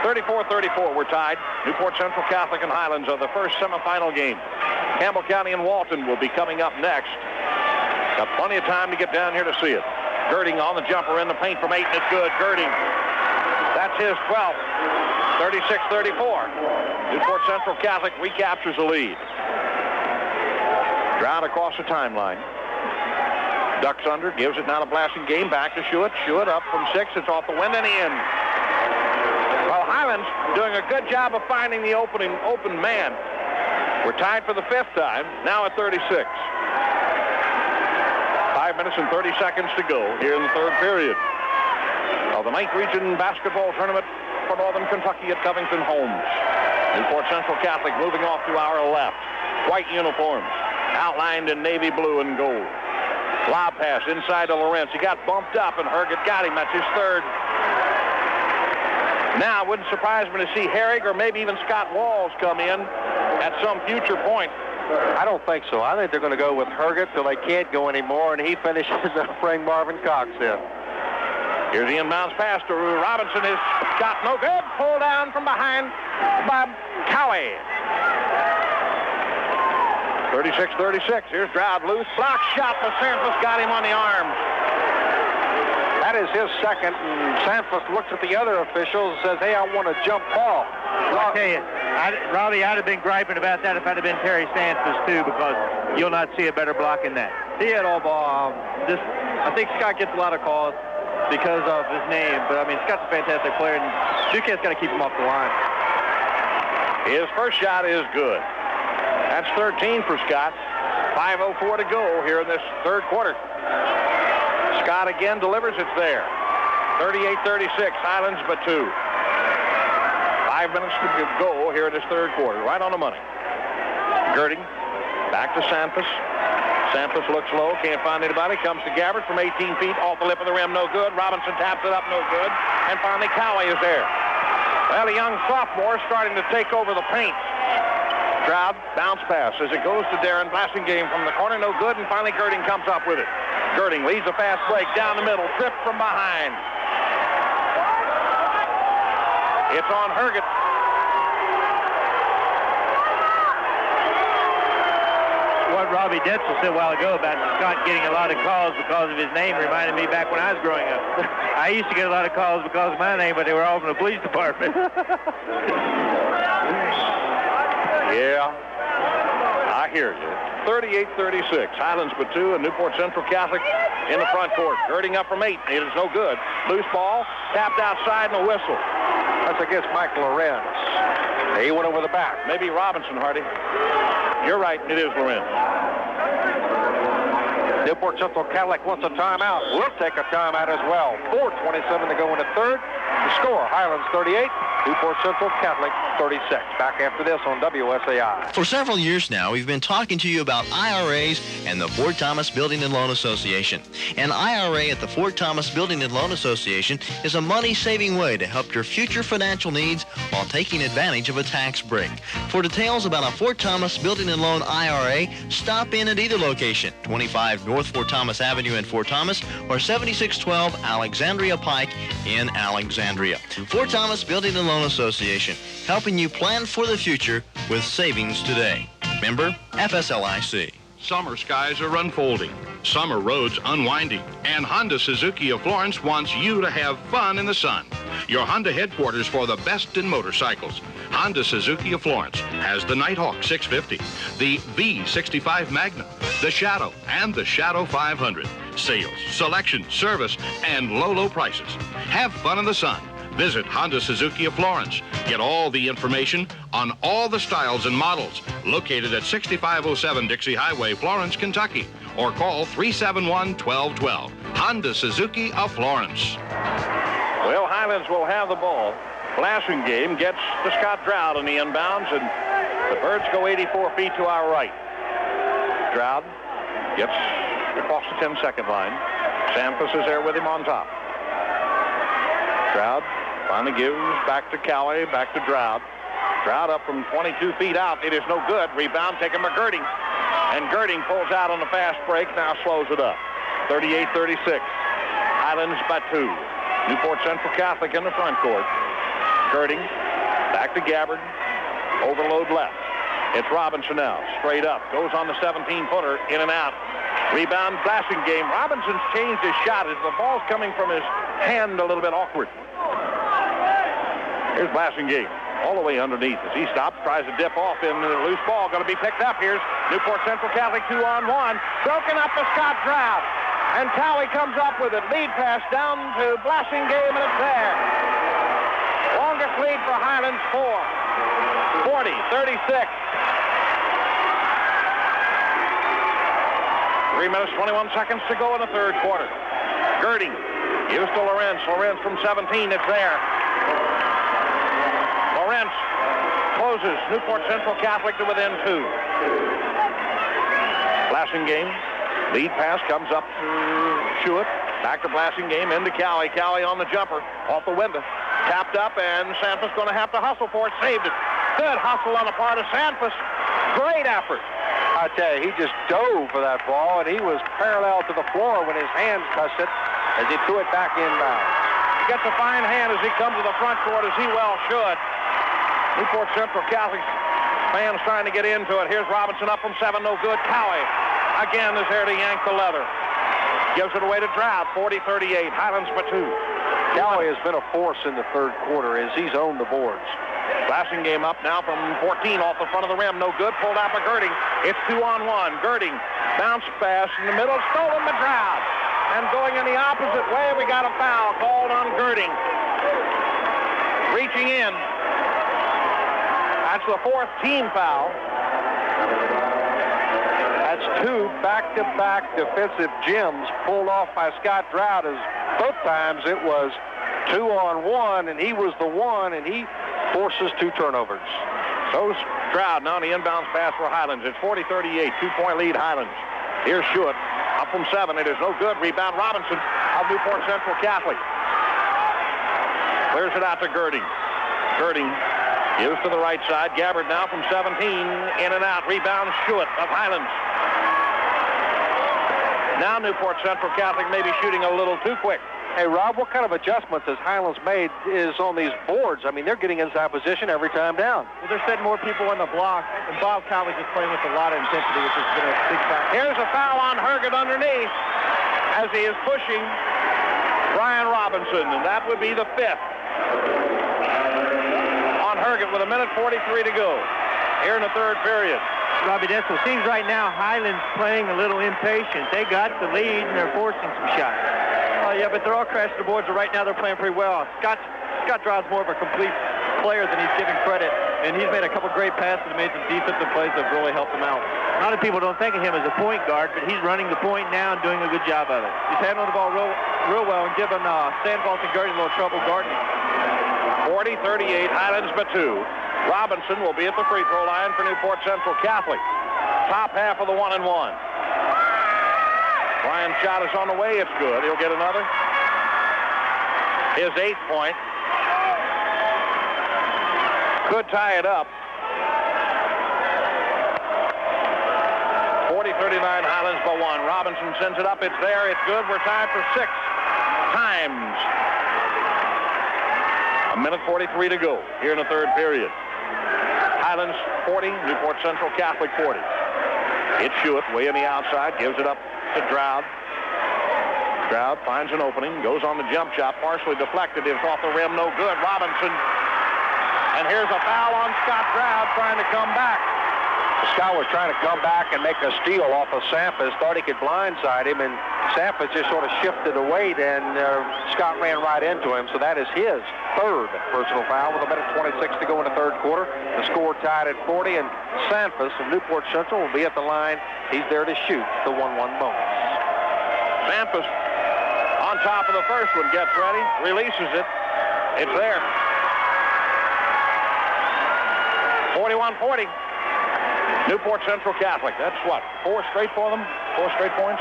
34-34, we're tied. Newport Central Catholic and Highlands are the first semifinal game. Campbell County and Walton will be coming up next. Got plenty of time to get down here to see it. Girding on the jumper in the paint from 8, and it's good. Girding. That's his 12th. 36-34. Newport Central Catholic recaptures the lead. Drown across the timeline. Ducks under, gives it now to Blasting Game. Back to Schuett. Schuett up from 6. It's off the wind and in. Well, Highlands doing a good job of finding the open man. We're tied for the 5th time, now at 36. 5 minutes and 30 seconds to go here in the 3rd period of the 9th Region Basketball Tournament for Northern Kentucky at Covington Homes. Newport Central Catholic moving off to our left. White uniforms, outlined in navy blue and gold. Lob pass inside to Lawrence. He got bumped up, and Herget got him. That's his 3rd. Now, it wouldn't surprise me to see Herrig or maybe even Scott Walls come in at some future point. I don't think so. I think they're going to go with Herget till they can't go anymore, and he finishes bring Marvin Cox in. Here's the inbounds pass to Robinson. His shot no good. Pulled down from behind by Cowie. 36-36. Here's Stroud loose. Block shot, but Sanford got him on the arm. That is his 2nd, and Sanford looks at the other officials and says, hey, I want a jump ball. I'll tell you, Robbie, I'd have been griping about that if I'd have been Terry Sanford too, because you'll not see a better block in that. He had all ball. I think Scott gets a lot of calls because of his name, but I mean, Scott's a fantastic player, and Duquesne's got to keep him off the line. His first shot is good. That's 13 for Scott. 5:04 to go here in this 3rd quarter. Scott again delivers. It's there. 38-36. Highlands but 2. 5 minutes to go here in this 3rd quarter. Right on the money. Girding. Back to Sanford. Sanford looks low. Can't find anybody. Comes to Gabbard from 18 feet. Off the lip of the rim. No good. Robinson taps it up. No good. And finally Cowie is there. Well, a young sophomore starting to take over the paint. Stroud, bounce pass as it goes to Darren. Blasting Game from the corner, no good, and finally Girding comes up with it. Girding leads a fast break down the middle, tripped from behind. It's on Herget. What Robbie Detzel said a while ago about Scott getting a lot of calls because of his name reminded me back when I was growing up. I used to get a lot of calls because of my name, but they were all from the police department. Yeah, I hear you. 38-36. Highlands but 2 and Newport Central Catholic in the front court. Girding up from 8. It is no good. Loose ball. Tapped outside and a whistle. That's against Mike Lorenz. He went over the back. Maybe Robinson, Hardy. You're right. It is Lorenz. Newport Central Catholic wants a timeout. We'll take a timeout as well. 4:27 to go in the 3rd. The score, Highlands 38, Newport Central Catholic 36. Back after this on WSAI. For several years now, we've been talking to you about IRAs and the Fort Thomas Building and Loan Association. An IRA at the Fort Thomas Building and Loan Association is a money-saving way to help your future financial needs while taking advantage of a tax break. For details about a Fort Thomas Building and Loan IRA, stop in at either location, 25 North Fort Thomas Avenue in Fort Thomas or 7612 Alexandria Pike in Alexandria. Fort Thomas Building and Loan Association, helping you plan for the future with savings today. Member FSLIC. Summer skies are unfolding, summer roads unwinding, and Honda Suzuki of Florence wants you to have fun in the sun. Your Honda headquarters for the best in motorcycles. Honda Suzuki of Florence has the Nighthawk 650, the V65 Magnum, the Shadow, and the Shadow 500. Sales, selection, service, and low prices. Have fun in the sun. Visit Honda Suzuki of Florence. Get all the information on all the styles and models. Located at 6507 Dixie Highway, Florence, Kentucky. Or call 371-1212. Honda Suzuki of Florence. Well, Highlands will have the ball. Blasting Game gets to Scott Stroud in the inbounds, and the Birds go 84 feet to our right. Stroud gets across the 10-second line. Sanford is there with him on top. Stroud finally gives back to Cowie, back to Stroud. Stroud up from 22 feet out. It is no good. Rebound taken by Girding. And Girding pulls out on the fast break, now slows it up. 38-36. Highlands by 2. Newport Central Catholic in the front court. Girding. Back to Gabbard. Overload left. It's Robinson now. Straight up. Goes on the 17-footer. In and out. Rebound, Blasting game. Robinson's changed his shot as the ball's coming from his hand a little bit awkward. Here's Blasting game. All the way underneath as he stops, tries to dip off in the loose ball. Going to be picked up. Here's Newport Central Catholic 2-on-1. Broken up by Scott Droud. And Cowie comes up with it. Lead pass down to Blasting game, and it's there. Longest lead for Highlands, 40-36. 3 minutes, 21 seconds to go in the third quarter. Girding gives to Lorenz. Lorenz from 17. It's there. Lorenz closes Newport Central Catholic to within 2. Blasting game. Lead pass comes up to Schuett. Back to Blasting game into Cowie. Cowie on the jumper. Off the window. Tapped up, and Sanfus going to have to hustle for it. Saved it. Good hustle on the part of Sanfus. Great effort. I tell you, he just dove for that ball, and he was parallel to the floor when his hands touched it as he threw it back inbound. He gets a fine hand as he comes to the front court, as he well should. Newport Central Catholic fans trying to get into it. Here's Robinson up from 7, no good. Cowie again is there to yank the leather. Gives it away to Droud, 40-38. Highlands by 2. Cowie has been a force in the third quarter as he's owned the boards. Blasting game up now from 14 off the front of the rim. No good. Pulled out by Girding. It's 2-on-1. Girding bounce pass in the middle. Stolen by Droud. And going in the opposite way, we got a foul called on Girding. Reaching in. That's the 4th team foul. That's 2 back-to-back defensive gems pulled off by Scott Droud, as both times it was 2-on-1, and he was the one, and he forces 2 turnovers. So Stroud now on the inbounds pass for Highlands. It's 40-38, 2-point lead Highlands. Here's Schuett up from 7. It is no good. Rebound Robinson of Newport Central Catholic. Clears it out to Girding. Girding gives to the right side. Gabbard now from 17. In and out. Rebound Schuett of Highlands. Now Newport Central Catholic may be shooting a little too quick. Hey, Rob, what kind of adjustments has Highlands made is on these boards? I mean, they're getting inside position every time down. Well, they're setting more people on the block, and Bob Cowie is playing with a lot of intensity, which has been a big factor. Here's a foul on Herget underneath as he is pushing Brian Robinson, and that would be the 5th on Herget with 1:43 to go here in the third period. Robbie Dessel, seems right now Highlands playing a little impatient. They got the lead, and they're forcing some shots. Yeah, but they're all crashing the boards, and right now they're playing pretty well. Scott Droud's more of a complete player than he's given credit, and he's made a couple great passes and made some defensive plays that have really helped him out. A lot of people don't think of him as a point guard, but he's running the point now and doing a good job of it. He's handling the ball real well and giving Sandvoss and Girding a little trouble guarding. 40-38, Highlands by 2. Robinson will be at the free throw line for Newport Central Catholic. Top half of the 1-and-1. Brian's shot is on the way. It's good. He'll get another. His 8th point. Could tie it up. 40-39, Highlands by 1. Robinson sends it up. It's there. It's good. We're tied for 6 times. 1:43 to go here in the third period. Highlands 40, Newport Central Catholic 40. It's Schuett way on the outside. Gives it up to Droud. Droud finds an opening, goes on the jump shot, partially deflected. It's off the rim, no good. Robinson. And here's a foul on Scott Droud trying to come back. Scott was trying to come back and make a steal off of Sampras. Thought he could blindside him, and Sampras just sort of shifted away, and Scott ran right into him. So that is his 3rd personal foul with 1:26 to go in the third quarter. The score tied at 40, and Sampras from Newport Central will be at the line. He's there to shoot the 1-1 bonus. Sampras on top of the first one, gets ready, releases it. It's there. 41-40. Newport Central Catholic. That's what, 4 straight for them? 4 straight points?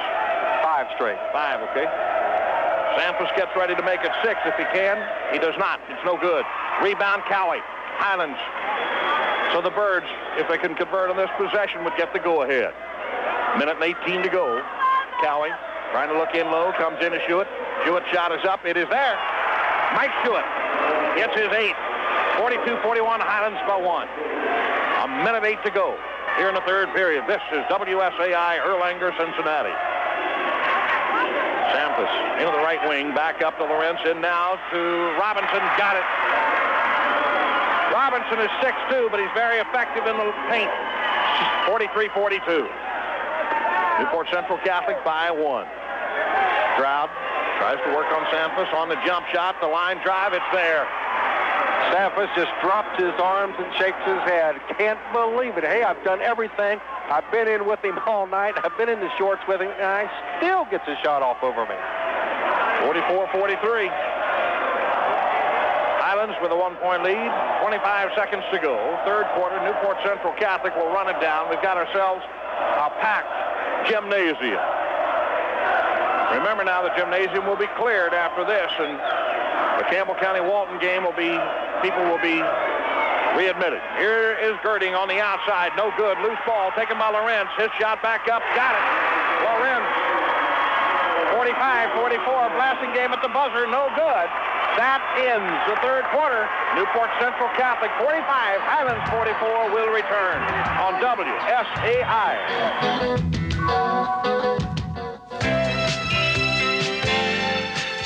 5 straight. 5, okay. Sampras gets ready to make it 6 if he can. He does not. It's no good. Rebound Cowie. Highlands. So the Birds, if they can convert on this possession, would get the go-ahead. 1:18 to go. Cowie trying to look in low, comes in to Schuett. Schuett's shot is up. It is there. Mike Schuett gets his 8th. 42-41, Highlands by 1. A minute 8 to go here in the third period. This is WSAI Erlanger, Cincinnati. Sampras into the right wing, back up to Lawrence, in now to Robinson. Got it. Robinson is 6'2", but he's very effective in the paint. 43-42. Newport Central Catholic by 1. Stroud tries to work on Sampras on the jump shot. The line drive, it's there. Sampras just drops his arms and shakes his head. Can't believe it. Hey, I've done everything. I've been in with him all night. I've been in the shorts with him, and I still gets a shot off over me. 44-43. Highlands with a 1-point lead. 25 seconds to go. Third quarter, Newport Central Catholic will run it down. We've got ourselves a packed gymnasium. Remember now, the gymnasium will be cleared after this, and the Campbell County-Walton game will be, people will be readmitted. Here is Girding on the outside. No good. Loose ball taken by Lorenz. His shot back up. Got it. Lorenz. 45-44. Blasting game at the buzzer. No good. That ends the third quarter. Newport Central Catholic 45, Highlands 44 will return on WSAI.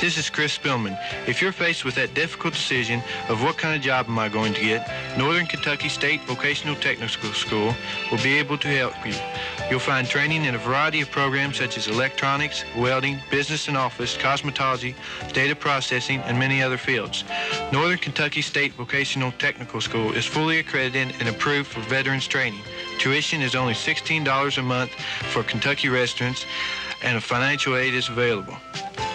This is Chris Spillman. If you're faced with that difficult decision of what kind of job am I going to get, Northern Kentucky State Vocational Technical School will be able to help you. You'll find training in a variety of programs such as electronics, welding, business and office, cosmetology, data processing, and many other fields. Northern Kentucky State Vocational Technical School is fully accredited and approved for veterans training. Tuition is only $16 a month for Kentucky residents, and a financial aid is available.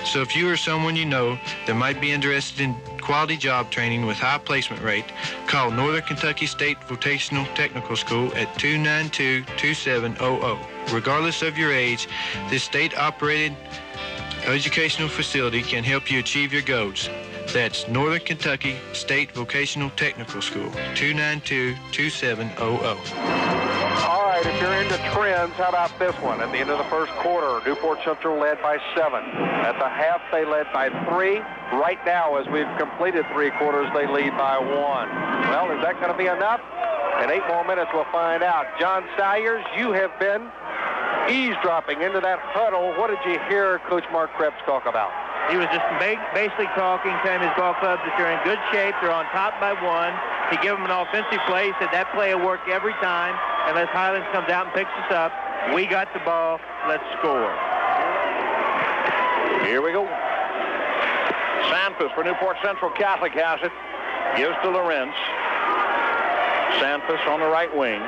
So if you or someone you know that might be interested in quality job training with high placement rate, call Northern Kentucky State Vocational Technical School at 292-2700. Regardless of your age, this state-operated educational facility can help you achieve your goals. That's Northern Kentucky State Vocational Technical School, 292-2700. All right, if you're into trends, how about this one? At the end of the first quarter, Newport Central led by 7. At the half, they led by 3. Right now, as we've completed 3 quarters, they lead by 1. Well, is that going to be enough? In 8 more minutes, we'll find out. John Salyers, you have been eavesdropping into that huddle. What did you hear Coach Mark Krebs talk about? He was just basically talking, telling his ball clubs that they're in good shape. They're on top by 1. He gave them an offensive play, said that play will work every time unless Highlands comes out and picks us up. We got the ball. Let's score. Here we go. Sanfus for Newport Central Catholic has it. Gives to Lorenz. Sanfus on the right wing.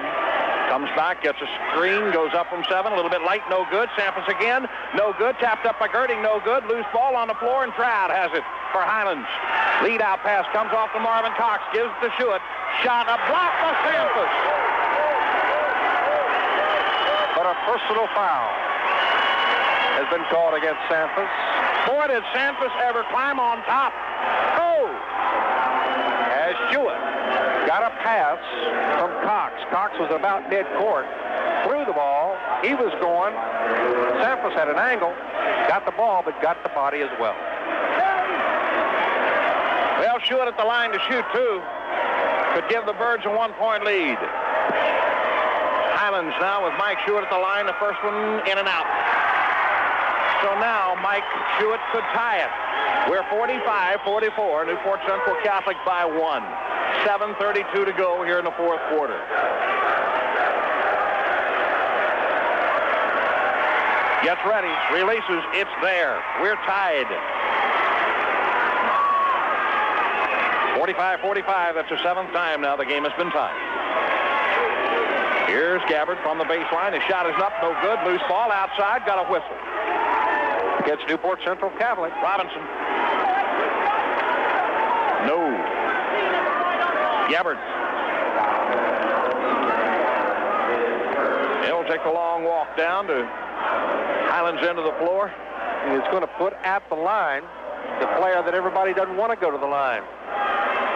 Comes back, gets a screen, goes up from 7, a little bit light, no good. Sampras again, no good. Tapped up by Girding, no good. Loose ball on the floor, and Stroud has it for Highlands. Lead out pass comes off to Marvin Cox, gives it to Schuett. Shot, a block by Sampras. But a personal foul has been called against Sampras. Boy, did Sampras ever climb on top. Oh! As Schuett got a pass from Cox. Cox was about mid-court. Threw the ball. He was going. Sampras had an angle. Got the ball, but got the body as well. Well, Schuett at the line to shoot, too. Could give the Birds a 1-point lead. Highlands now with Mike Schuett at the line. The first one in and out. So now Mike Schuett could tie it. We're 45-44. Newport Central Catholic by 1. 7:32 to go here in the fourth quarter. Gets ready, releases, it's there. We're tied. 45-45, that's the 7th time now the game has been tied. Here's Gabbard from the baseline. His shot is up, no good. Loose ball outside, got a whistle. Gets Newport Central Catholic. Robinson. No. Gabbard. He'll take the long walk down to Highlands end of the floor. He's going to put at the line the player that everybody doesn't want to go to the line,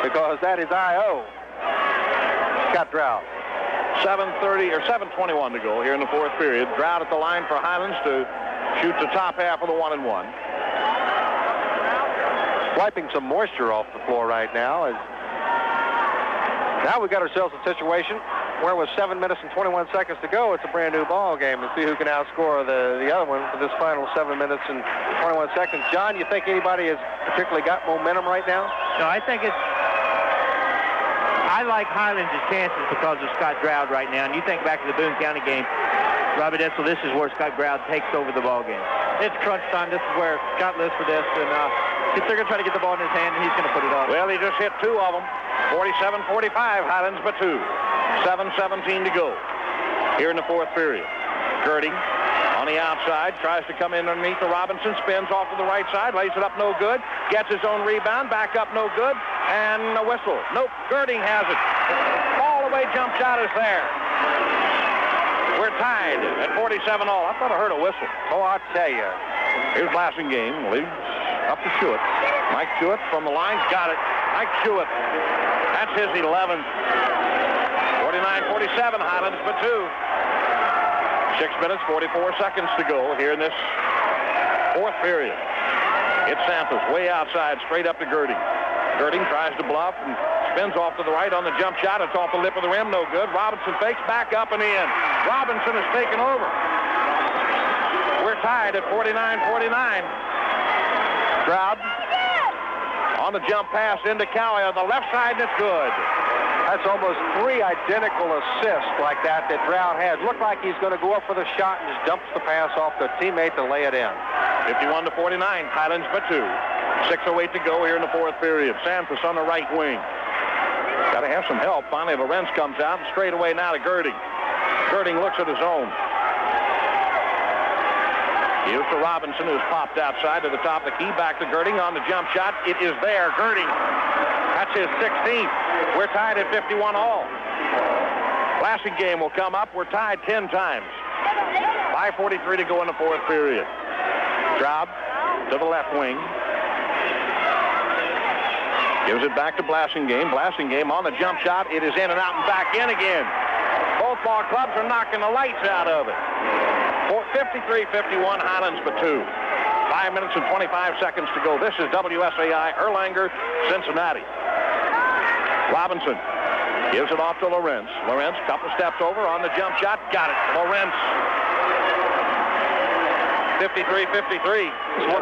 because that is I.O. Scott Drought. 7:30 or 7:21 to go here in the fourth period. Drought at the line for Highlands to shoots the top half of the 1-1. Wiping some moisture off the floor right now. Now we've got ourselves a situation where with 7 minutes and 21 seconds to go, it's a brand new ball game, and see who can outscore the other one for this final 7 minutes and 21 seconds. John, you think anybody has particularly got momentum right now? No, I think I like Highlands' chances because of Scott Drought right now. And you think back to the Boone County game, Robbie Detzel, this is where Scott Drought takes over the ball game. It's crunch time. This is where Scott lives for this, and they're going to try to get the ball in his hand, and he's going to put it up. Well, he just hit 2 of them. 47-45, Highlands by 2. 7:17 to go here in the 4th period. Girding on the outside, tries to come in underneath the Robinson, spins off to the right side, lays it up no good, gets his own rebound, back up no good, and a whistle. Nope, Girding has it. All the way jump shot is there. We're tied at 47 all. I thought I heard a whistle. Oh, I'll tell you. Here's Blassingame, leads up to Schuett. Mike Schuett from the line, got it. Mike Schuett. That's his 11th. 49-47, Highlands for 2. 6 minutes, 44 seconds to go here in this 4th period. It's Samples way outside, straight up to Girding. Girding tries to bluff and spins off to the right on the jump shot. It's off the lip of the rim, no good. Robinson fakes, back up and in. Robinson has taken over. We're tied at 49-49. Stroud on the jump pass into Cowie on the left side, and it's good. That's almost 3 identical assists like that Drought has. Looked like he's going to go up for the shot and just dumps the pass off to a teammate to lay it in. 51-49, Highlands by 2. 6:08 to go here in the 4th period. Sanford on the right wing. Got to have some help. Finally, Lorenz comes out and straight away now to Girding. Girding looks at his own. Here's to Robinson, who's popped outside to the top of the key. Back to Girding on the jump shot. It is there. Girding. That's his 16th. We're tied at 51 all. Blassingame will come up. We're tied 10 times. 5:43 to go in the 4th period. Straub to the left wing. Gives it back to Blassingame. Blassingame on the jump shot. It is in and out and back in again. Both ball clubs are knocking the lights out of it. 53-51, Highlands for 2. 5 minutes and 25 seconds to go. This is WSAI, Erlanger, Cincinnati. Robinson gives it off to Lorenz. Lorenz, couple steps over on the jump shot. Got it. Lorenz. 53-53.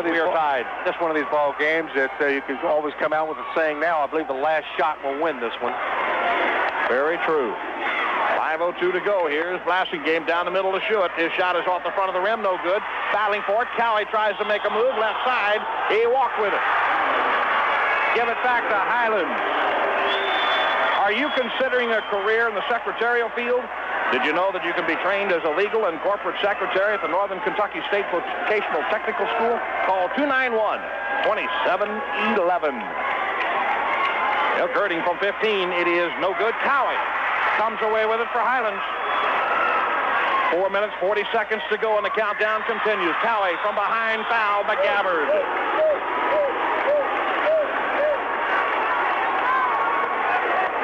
We are tied. This one of these ball games that you can always come out with a saying now, I believe the last shot will win this one. Very true. 5:02 to go. Here's Blassingame down the middle of Schuett. His shot is off the front of the rim. No good. Battling for it. Cowie tries to make a move. Left side. He walked with it. Give it back to Highlands. Are you considering a career in the secretarial field? Did you know that you can be trained as a legal and corporate secretary at the Northern Kentucky State Vocational Technical School? Call 291-2711. Girding from 15. It is no good. Cowie comes away with it for Highlands. 4 minutes, 40 seconds to go, and the countdown continues. Cowie from behind, foul by Gabbard.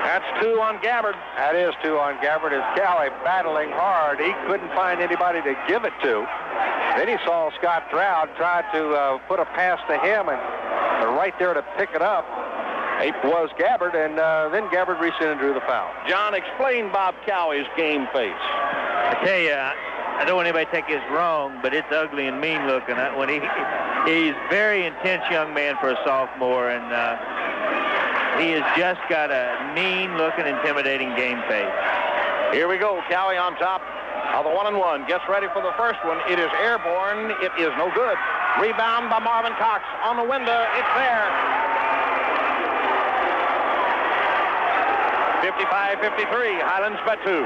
That's 2 on Gabbard. That is 2 on Gabbard. As Cowie battling hard. He couldn't find anybody to give it to. Then he saw Scott Drought try to put a pass to him, and right there to pick it up it was Gabbard, and then Gabbard reached in and drew the foul. John, explain Bob Cowie's game face. I tell you, I don't want anybody to take this wrong, but it's ugly and mean looking. When he's very intense young man for a sophomore, and he has just got a mean-looking, intimidating game face. Here we go. Cowie on top of the 1-1. Gets ready for the first one. It is airborne. It is no good. Rebound by Marvin Cox on the window. It's there. 55-53. Highlands by 2.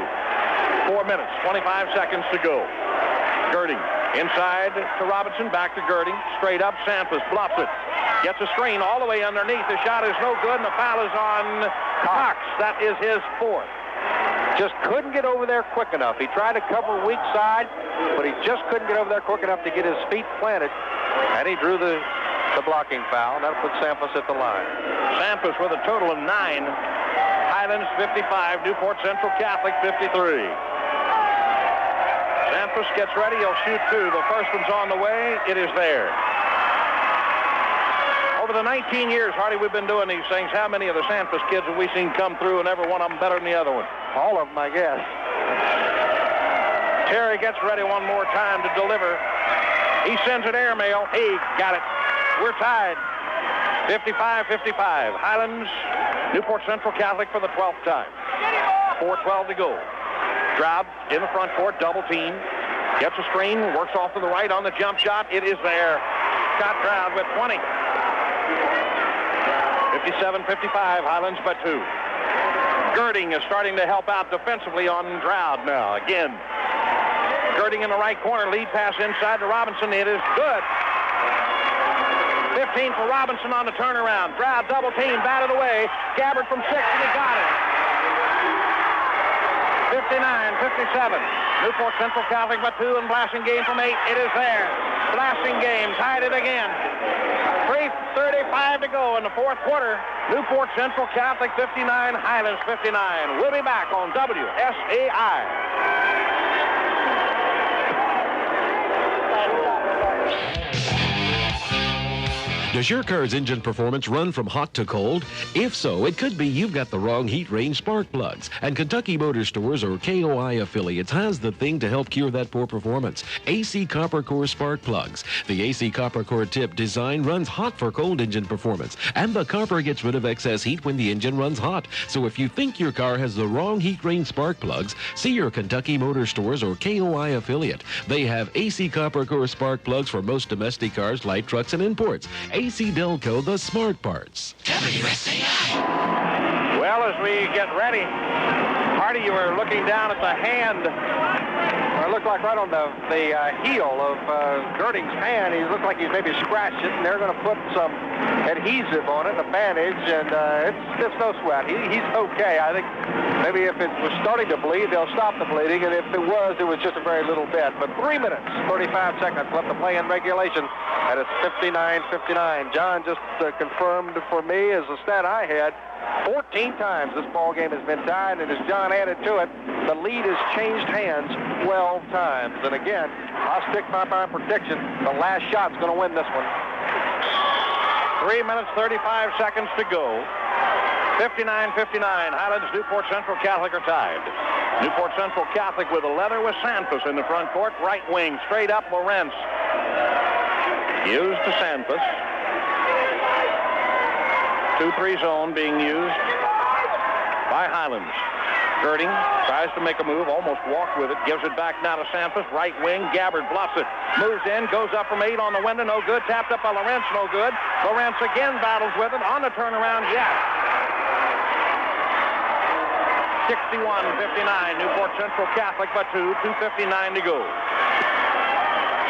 4 minutes, 25 seconds to go. Girding inside to Robinson. Back to Girding. Straight up. Samples bluffs it. Gets a screen all the way underneath. The shot is no good, and the foul is on Cox. That is his 4th. Just couldn't get over there quick enough. He tried to cover weak side, but he just couldn't get over there quick enough to get his feet planted, and he drew the blocking foul, and that put Samples at the line. Samples with a total of 9. Highlands 55, Newport Central Catholic 53. Sanfus gets ready. He'll shoot two. The first one's on the way. It is there. Over the 19 years, Hardy, we've been doing these things. How many of the Sanfus kids have we seen come through, and every one of them better than the other one? All of them, I guess. Terry gets ready one more time to deliver. He sends it airmail. He got it. We're tied. 55-55. Highlands, Newport Central Catholic for the 12th time. 4:12 to go. Stroud in the front court, double team. Gets a screen, works off to the right on the jump shot. It is there. Scott Stroud with 20. 57-55, Highlands by 2. Girding is starting to help out defensively on Stroud now. Again, Girding in the right corner, lead pass inside to Robinson. It is good. 15 for Robinson on the turnaround. Stroud double team, batted away. Gabbard from 6, and he got it. 59-57. Newport Central Catholic by 2, and Blasting Game from 8. It is there. Blasting Game tied it again. 3:35 to go in the fourth quarter. Newport Central Catholic 59, Highlands 59. We'll be back on WSAI. Does your car's engine performance run from hot to cold? If so, it could be you've got the wrong heat range spark plugs. And Kentucky Motor Stores or KOI affiliates has the thing to help cure that poor performance. AC Copper Core spark plugs. The AC Copper Core tip design runs hot for cold engine performance. And the copper gets rid of excess heat when the engine runs hot. So if you think your car has the wrong heat range spark plugs, see your Kentucky Motor Stores or KOI affiliate. They have AC Copper Core spark plugs for most domestic cars, light trucks, and imports. AC Delco, the smart parts. WSAI. Well, as we get ready, Hardy, you were looking down at the hand. It looked like right on the heel of Girding's hand. He looked like he's maybe scratched it, and they're going to put some adhesive on it, a bandage, and it's no sweat. He's okay. I think maybe if it was starting to bleed, they'll stop the bleeding, and if it was just a very little bit. But 3 minutes, 35 seconds left to play in regulation, and it's 59-59. John just confirmed for me as the stat I had, 14 times this ball game has been tied, and as John added to it, the lead has changed hands 12 times. And again, I'll stick by my prediction. The last shot's going to win this one. 3 minutes, 35 seconds to go. 59-59. Highlands, Newport Central Catholic are tied. Newport Central Catholic with a leather with Sanfus in the front court. Right wing, straight up, Lawrence. Used to Sanfus. 2-3 zone being used by Highlands. Girding tries to make a move, almost walked with it, gives it back now to Sanfus. Right wing, Gabbard bluffs it. Moves in, goes up from 8 on the window, no good. Tapped up by Lawrence, no good. Lawrence again battles with it on the turnaround, yes. 61-59, Newport Central Catholic by 2, 2:59 to go.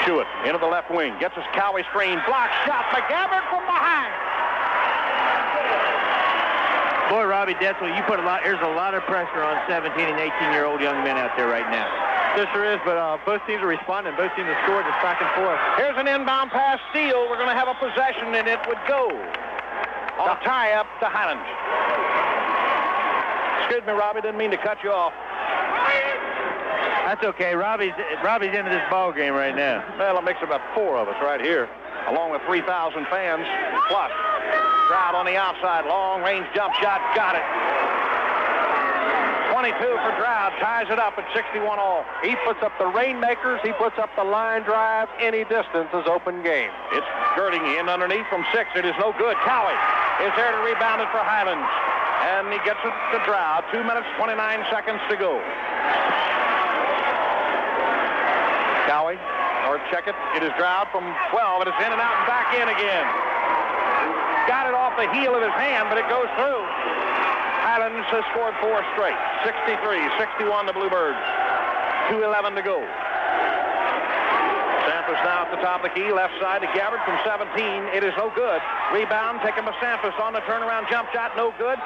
Schuett into the left wing, gets his Cowie screen, block shot by Gabbard from behind. Boy, Robbie Detzel, there's a lot of pressure on 17 and 18-year-old young men out there right now. There sure is, but both teams are responding. Both teams have scored just back and forth. Here's an inbound pass steal. We're going to have a possession, and it would go. On tie up to Highlands. Excuse me, Robbie, didn't mean to cut you off. That's okay. Robbie's into this ball game right now. Well, it makes about 4 of us right here, along with 3,000 fans plus. Stroud on the outside, long-range jump shot, got it. 22 for Stroud, ties it up at 61 all. He puts up the rainmakers, he puts up the line drive, any distance is open game. It's Girding in underneath from 6, it is no good. Cowie is there to rebound it for Highlands, and he gets it to Stroud. 2 minutes, 29 seconds to go. Cowie, or check it, it is Stroud from 12, and it's in and out and back in again. Got it off the heel of his hand, but it goes through. Highlands has scored 4 straight. 63-61 the Bluebirds. 2:11 to go. Sanfus now at the top of the key, left side to Gabbard from 17. It is no good. Rebound taken by Sanfus on the turnaround jump shot, no good.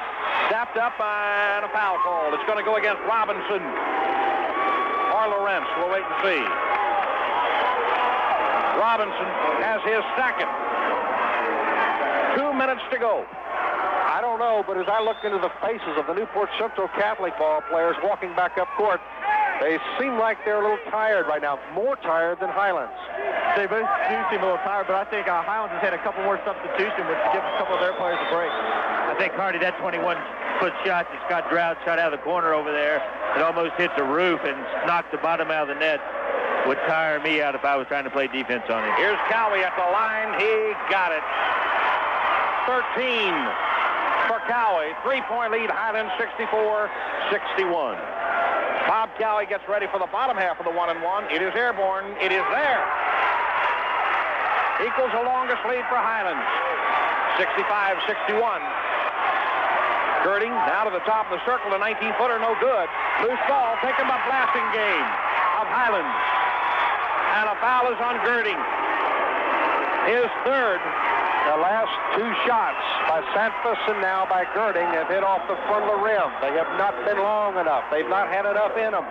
Tapped up and a foul call. It's going to go against Robinson or Lawrence. We'll wait and see. Robinson has his second. 2 minutes to go. I don't know, but as I look into the faces of the Newport Central Catholic ball players walking back up court, They seem like they're a little tired right now, more tired than Highlands. They both do seem a little tired, but I think Highlands has had a couple more substitutions, which gives a couple of their players a break. I think, Hardy, that 21-foot shot that Scott Drought shot out of the corner over there, it almost hit the roof and knocked the bottom out of the net, would tire me out if I was trying to play defense on it. Here's Cowie at the line. He got it. 13 for Cowie. 3-point lead, Highlands 64-61. Bob Cowie gets ready for the bottom half of the 1-and-1. It is airborne. It is there. Equals the longest lead for Highlands. 65-61. Girding now to the top of the circle. The 19-footer, no good. Loose ball taken by Blasting Game of Highlands. And a foul is on Girding. His third. The last two shots by Sanfus and now by Girding have hit off the front of the rim. They have not been long enough. They've not had enough in them.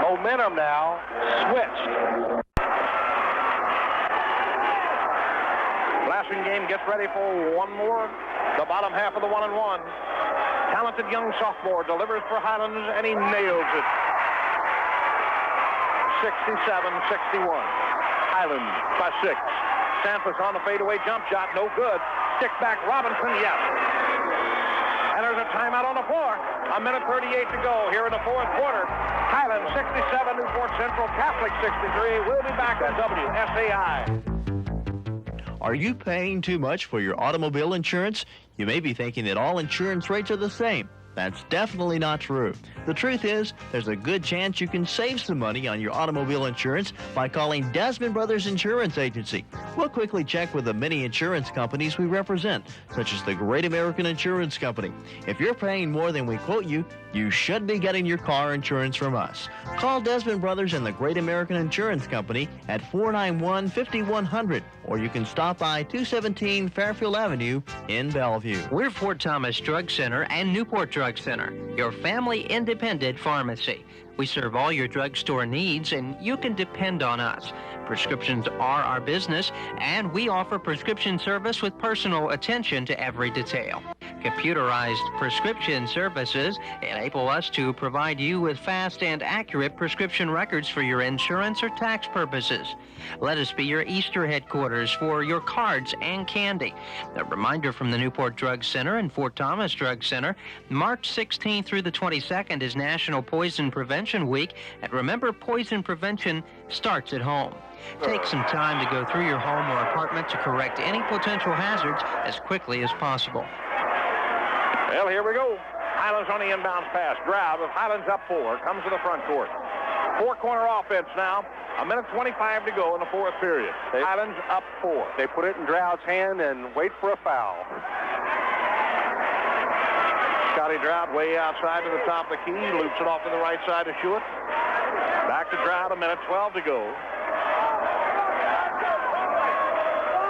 Momentum now switched. Blasting Game gets ready for one more. The bottom half of the 1-and-1. Talented young sophomore delivers for Highlands, and he nails it. 67-61. Highlands by 6. Sanfus on the fadeaway jump shot, no good. Stick back Robinson, yes. And there's a timeout on the floor. 1:38 to go here in the fourth quarter. Highlands 67, Newport Central Catholic 63. We'll be back on WSAI. Are you paying too much for your automobile insurance? You may be thinking that all insurance rates are the same. That's definitely not true. The truth is, there's a good chance you can save some money on your automobile insurance by calling Desmond Brothers Insurance Agency. We'll quickly check with the many insurance companies we represent, such as the Great American Insurance Company. If you're paying more than we quote you, you should be getting your car insurance from us. Call Desmond Brothers and the Great American Insurance Company at 491-5100, or you can stop by 217 Fairfield Avenue in Bellevue. We're Fort Thomas Drug Center and Newport Drug Center, your family independent pharmacy. We serve all your drugstore needs, and you can depend on us. Prescriptions are our business, and we offer prescription service with personal attention to every detail. Computerized prescription services enable us to provide you with fast and accurate prescription records for your insurance or tax purposes. Let us be your Easter headquarters for your cards and candy. A reminder from the Newport Drug Center and Fort Thomas Drug Center, March 16th through the 22nd is National Poison Prevention Week, and remember, poison prevention starts at home. Take some time to go through your home or apartment to correct any potential hazards as quickly as possible. Well, here we go. Highlands on the inbounds pass. Drought with Highlands up 4. Comes to the front court. Four-corner offense now. 1:25 to go in the fourth period. Highlands up 4. They put it in Drought's hand and wait for a foul. Scotty Drought way outside to the top of the key. Loops it off to the right side to Schuett. Back to Drought. 1:12 to go.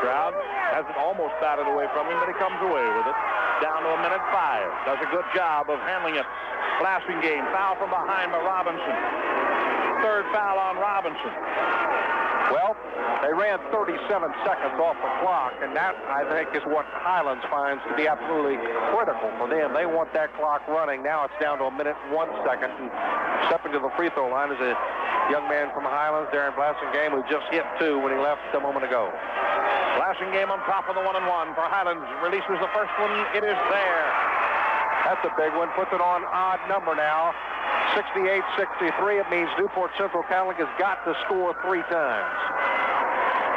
Drought has it almost batted away from him, but he comes away with it. Down to 1:05. Does a good job of handling it. Blasting Game. Foul from behind by Robinson. Third foul on Robinson. Well, they ran 37 seconds off the clock, and that, I think, is what Highlands finds to be absolutely critical for them. They want that clock running. Now it's down to 1:01. And stepping to the free throw line is a young man from Highlands, Darren Blasting Game, who just hit 2 when he left a moment ago. Blasting Game on top of the 1-and-1 for Highlands. Releases the first one. It is there. That's a big one. Puts it on odd number now. 68-63. It means Newport Central Catholic has got to score 3 times.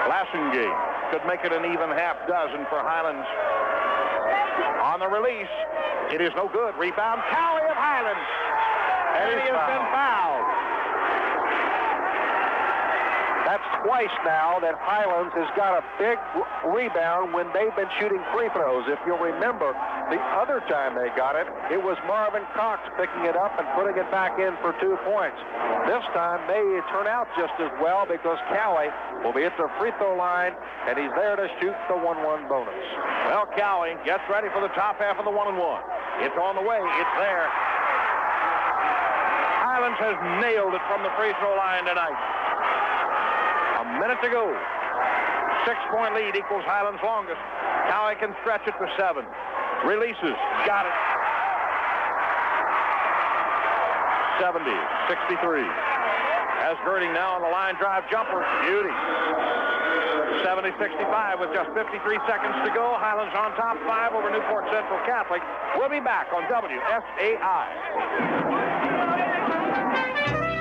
Blasting Game could make it an even half dozen for Highlands. On the release, it is no good. Rebound, Cowie of Highlands. And he has been fouled. That's twice now that Highlands has got a big rebound when they've been shooting free throws. If you'll remember, the other time they got it, it was Marvin Cox picking it up and putting it back in for 2 points. This time may turn out just as well because Cowie will be at the free throw line, and he's there to shoot the 1-1 bonus. Well, Cowie gets ready for the top half of the 1-and-1. It's on the way. It's there. Highlands has nailed it from the free throw line tonight. A minute to go. 6-point lead equals Highlands' longest. Cowie can stretch it to 7. Releases. Got it. 70-63. Has Girding now on the line drive jumper. Beauty. 70-65 with just 53 seconds to go. Highlands on top, 5 over Newport Central Catholic. We'll be back on WSAI.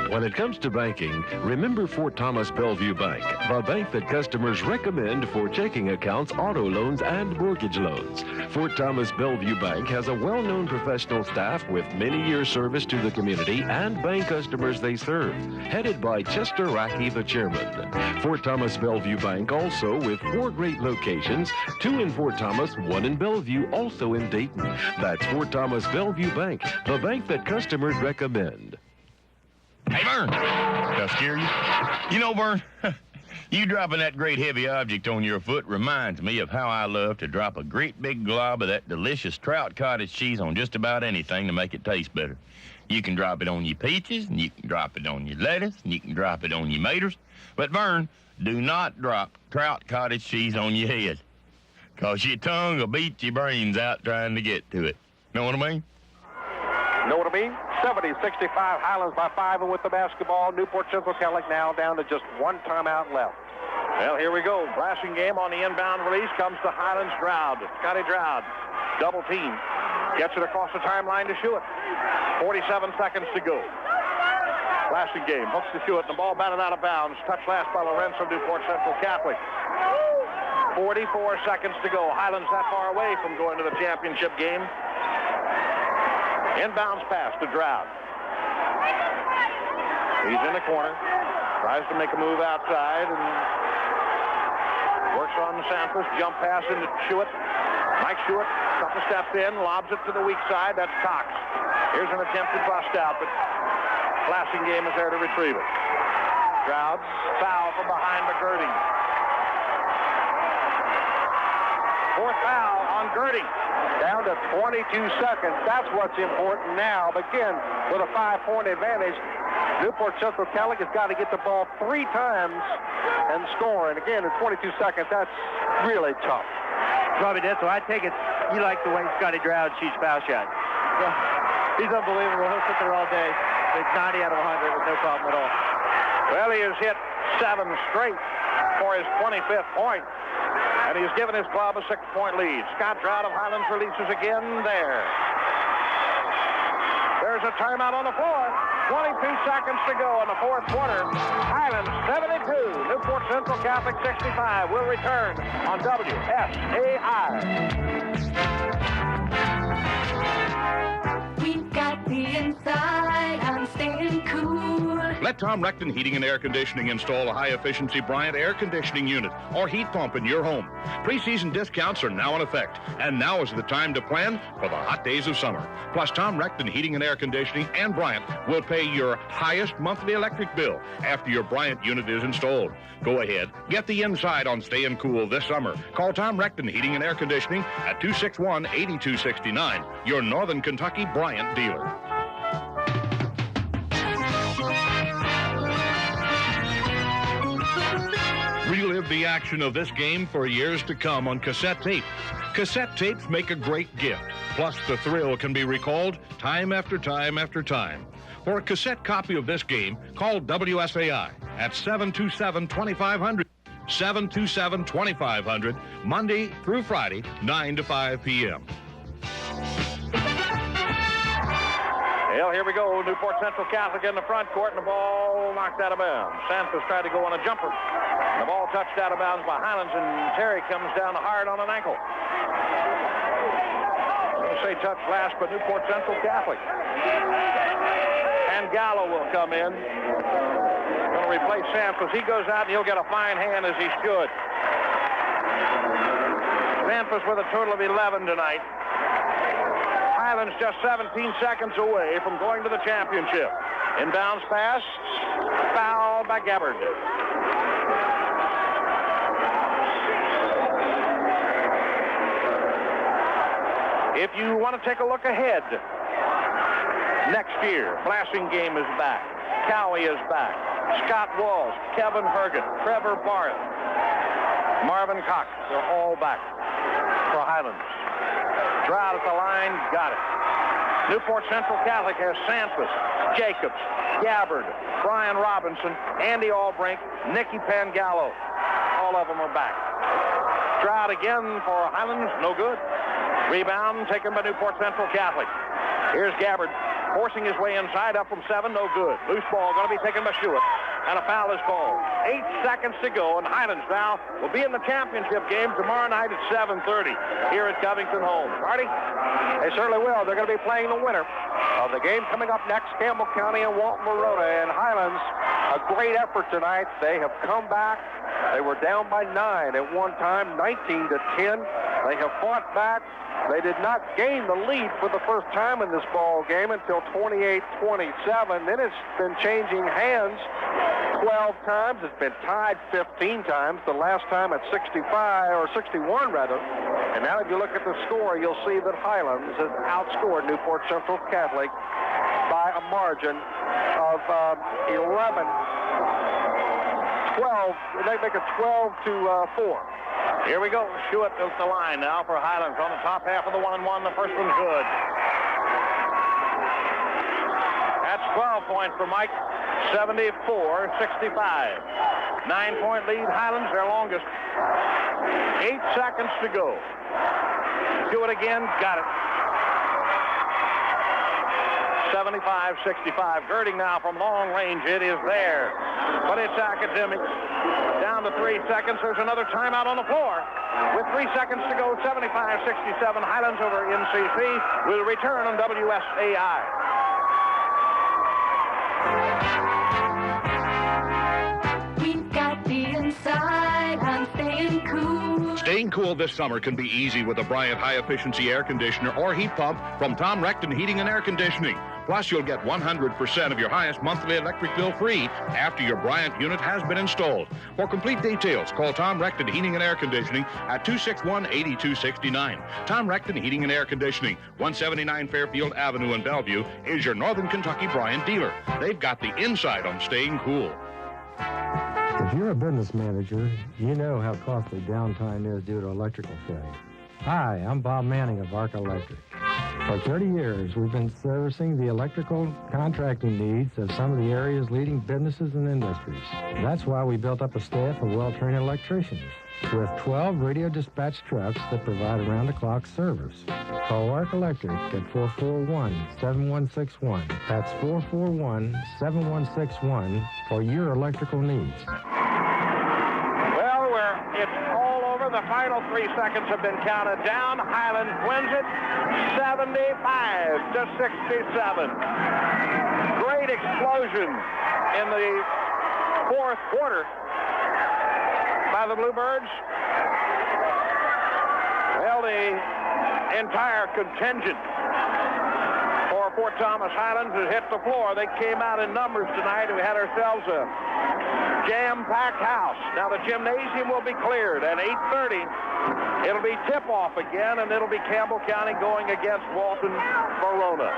When it comes to banking, remember Fort Thomas Bellevue Bank, the bank that customers recommend for checking accounts, auto loans, and mortgage loans. Fort Thomas Bellevue Bank has a well-known professional staff with many years service to the community and bank customers they serve, headed by Chester Rackey, the chairman. Fort Thomas Bellevue Bank also with 4 great locations, 2 in Fort Thomas, 1 in Bellevue, also in Dayton. That's Fort Thomas Bellevue Bank, the bank that customers recommend. Hey, Vern, did I scare you? You know, Vern, you dropping that great heavy object on your foot reminds me of how I love to drop a great big glob of that delicious trout cottage cheese on just about anything to make it taste better. You can drop it on your peaches, and you can drop it on your lettuce, and you can drop it on your maters. But, Vern, do not drop trout cottage cheese on your head, because your tongue will beat your brains out trying to get to it. Know what I mean? Know what I mean? 70-65, Highlands by 5, and with the basketball, Newport Central Catholic now down to just 1 timeout left. Well, here we go. Blasting game on the inbound release comes to Highlands Droude. Scotty Droude, double team. Gets it across the timeline to Schuett. 47 seconds to go. Blasting game, hooks to Schuett, and the ball batted out of bounds. Touch last by Lorenzo, Newport Central Catholic. 44 seconds to go. Highlands that far away from going to the championship game. Inbounds pass to Droude. He's in the corner. Tries to make a move outside and works on Sanford. Jump pass into Schuett. Mike Schuett, couple steps in, lobs it to the weak side. That's Cox. Here's an attempted bust out, but Blasting game is there to retrieve it. Droude, foul from behind McGirding. 4th foul on Girding. Down to 22 seconds. That's what's important now. But again, with a 5-point advantage, Newport Central Catholic has got to get the ball 3 times and score. And again, in 22 seconds, that's really tough. Probably did. So I take it you like the way Scotty Droude shoots foul shots. Yeah, he's unbelievable. He'll sit there all day. It's 90 out of 100 with no problem at all. Well, he has hit 7 straight for his 25th point. And he's given his club a 6-point lead. Scott Droude of Highlands releases again there. There's a timeout on the floor. 22 seconds to go in the 4th quarter. Highlands 72, Newport Central Catholic 65. We'll return on WSAI. We've got the inside. I'm staying cool. Let Tom Recton Heating and Air Conditioning install a high-efficiency Bryant air conditioning unit or heat pump in your home. Pre-season discounts are now in effect, and now is the time to plan for the hot days of summer. Plus, Tom Recton Heating and Air Conditioning and Bryant will pay your highest monthly electric bill after your Bryant unit is installed. Go ahead, get the inside on staying cool this summer. Call Tom Recton Heating and Air Conditioning at 261-8269, your Northern Kentucky Bryant dealer. Relive the action of this game for years to come on cassette tape. Cassette tapes make a great gift. Plus, the thrill can be recalled time after time after time. For a cassette copy of this game, call WSAI at 727-2500. 727-2500, Monday through Friday, 9 to 5 p.m. Well, here we go. Newport Central Catholic in the front court, and the ball knocked out of bounds. Sanford tried to go on a jumper. The ball touched out of bounds by Highlands, and Terry comes down hard on an ankle. I'm going to say touch last, but Newport Central Catholic. And Gallo will come in. Going to replace Sanford. He goes out, and he'll get a fine hand as he should. Sanford with a total of 11 tonight. Highlands just 17 seconds away from going to the championship. Inbounds pass, foul by Gabbard. If you want to take a look ahead, next year, Blasting Game is back. Cowie is back. Scott Walsh, Kevin Herget, Trevor Barth, Marvin Cox, they're all back for Highlands. Droude at the line, got it. Newport Central Catholic has Sanford, Jacobs, Gabbard, Brian Robinson, Andy Albrink, Nicky Pangallo. All of them are back. Stroud again for Highlands, no good. Rebound taken by Newport Central Catholic. Here's Gabbard forcing his way inside, up from 7, no good. Loose ball going to be taken by Stewart, and a foul is called. 8 seconds to go, and Highlands now will be in the championship game tomorrow night at 7:30 here at Covington Home. Marty? They certainly will. They're going to be playing the winner of the game coming up next, Campbell County and Walton Verona. And Highlands, a great effort tonight. They have come back. They were down by 9 at one time, 19-10. They have fought back. They did not gain the lead for the first time in this ball game until 28-27. Then it's been changing hands 12 times. It's been tied 15 times. The last time at 65 or 61 rather. And now if you look at the score, you'll see that Highlands has outscored Newport Central Catholic by a margin of 11. 12. They make it 12-4. Here we go. Stewart is the line now for Highlands on the top half of the 1-1. The first one's good. That's 12 points for Mike. 74-65. 9-point lead, Highlands, their longest. 8 seconds to go. Stewart again, got it. 75-65. Girding now from long range. It is there. But it's academic. Down to 3 seconds. There's another timeout on the floor. With 3 seconds to go, 75-67. Highlands over NCC will return on WSAI. We've got the inside on staying cool. Staying cool this summer can be easy with a Bryant high-efficiency air conditioner or heat pump from Tom Recton Heating and Air Conditioning. Plus, you'll get 100% of your highest monthly electric bill free after your Bryant unit has been installed. For complete details, call Tom Recton Heating and Air Conditioning at 261-8269. Tom Recton Heating and Air Conditioning, 179 Fairfield Avenue in Bellevue, is your Northern Kentucky Bryant dealer. They've got the inside on staying cool. If you're a business manager, you know how costly downtime is due to electrical failure. Hi, I'm Bob Manning of Arc Electric. For 30 years, we've been servicing the electrical contracting needs of some of the area's leading businesses and industries. That's why we built up a staff of well-trained electricians with 12 radio dispatch trucks that provide around-the-clock service. Call Arc Electric at 441-7161. That's 441-7161 for your electrical needs. Well, it's all over. The final 3 seconds have been counted down. Highlands wins it 75-67. Great explosion in the fourth quarter by the Bluebirds. Well, the entire contingent for Fort Thomas Highlands has hit the floor. They came out in numbers tonight, and we had ourselves a jam-packed house. Now the gymnasium will be cleared at 8:30. It'll be tip-off again, and it'll be Campbell County going against Walton Verona.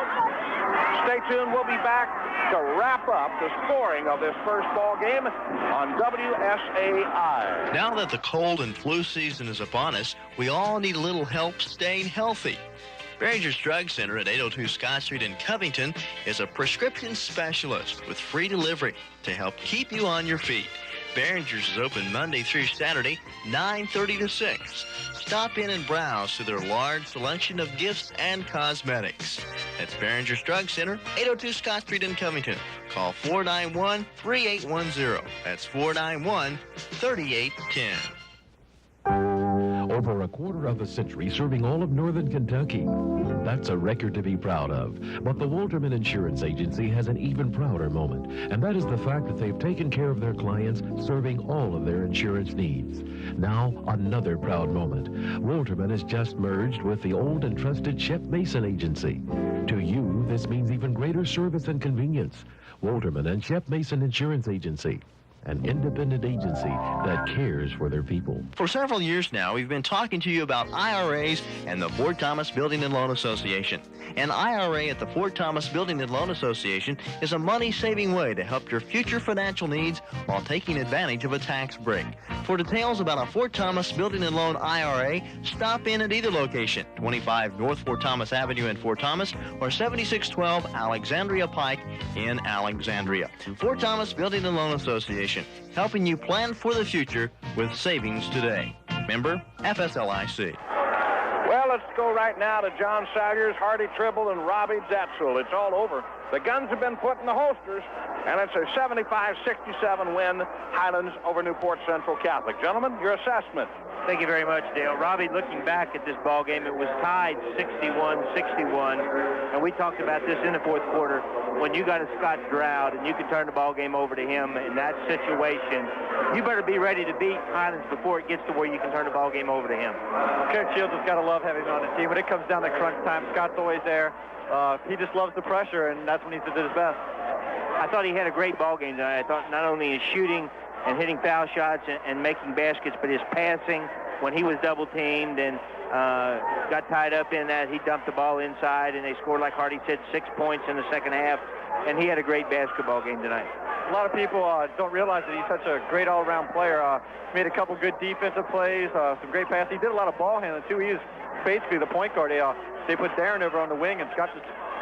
Stay tuned. We'll be back to wrap up the scoring of this first ball game on WSAI. Now that the cold and flu season is upon us, we all need a little help staying healthy. Behringer's Drug Center at 802 Scott Street in Covington is a prescription specialist with free delivery to help keep you on your feet. Behringer's is open Monday through Saturday, 9:30 to 6. Stop in and browse through their large selection of gifts and cosmetics. That's Behringer's Drug Center, 802 Scott Street in Covington. Call 491-3810. That's 491-3810. Over a quarter of a century serving all of Northern Kentucky. That's a record to be proud of. But the Walterman Insurance Agency has an even prouder moment, and that is the fact that they've taken care of their clients, serving all of their insurance needs. Now, another proud moment. Walterman has just merged with the old and trusted Shep Mason Agency. To you, this means even greater service and convenience. Walterman and Shep Mason Insurance Agency. an independent agency that cares for their people. For several years now, we've been talking to you about IRAs and the Fort Thomas Building and Loan Association. An IRA at the Fort Thomas Building and Loan Association is a money-saving way to help your future financial needs while taking advantage of a tax break. For details about a Fort Thomas Building and Loan IRA, stop in at either location, 25 North Fort Thomas Avenue in Fort Thomas or 7612 Alexandria Pike in Alexandria. Fort Thomas Building and Loan Association, helping you plan for the future with savings today. Member FSLIC. Well, let's go right now to John Salyers, Hardy Tribble, and Robbie Detzel. It's all over. The guns have been put in the holsters, and it's a 75-67 win, Highlands over Newport Central Catholic. Gentlemen, your assessment. Thank you very much, Dale. Robbie, looking back at this ball game, it was tied 61-61, and we talked about this in the fourth quarter. When you got a Scott Stroud and you can turn the ball game over to him in that situation, you better be ready to beat Highlands before it gets to where you can turn the ball game over to him. Coach Shields has got to love having him on the team. When it comes down to crunch time, Scott's always there. He just loves the pressure, and that's when he's at his best. I thought he had a great ball game tonight. I thought not only his shooting and hitting foul shots and making baskets, but his passing when he was double teamed and got tied up in that. He dumped the ball inside, and they scored, like Hardy said, 6 points in the second half, and he had a great basketball game tonight. A lot of people don't realize that he's such a great all-around player. Made a couple good defensive plays, some great passes. He did a lot of ball handling, too. He was basically the point guard. They put Darren over on the wing, and Scott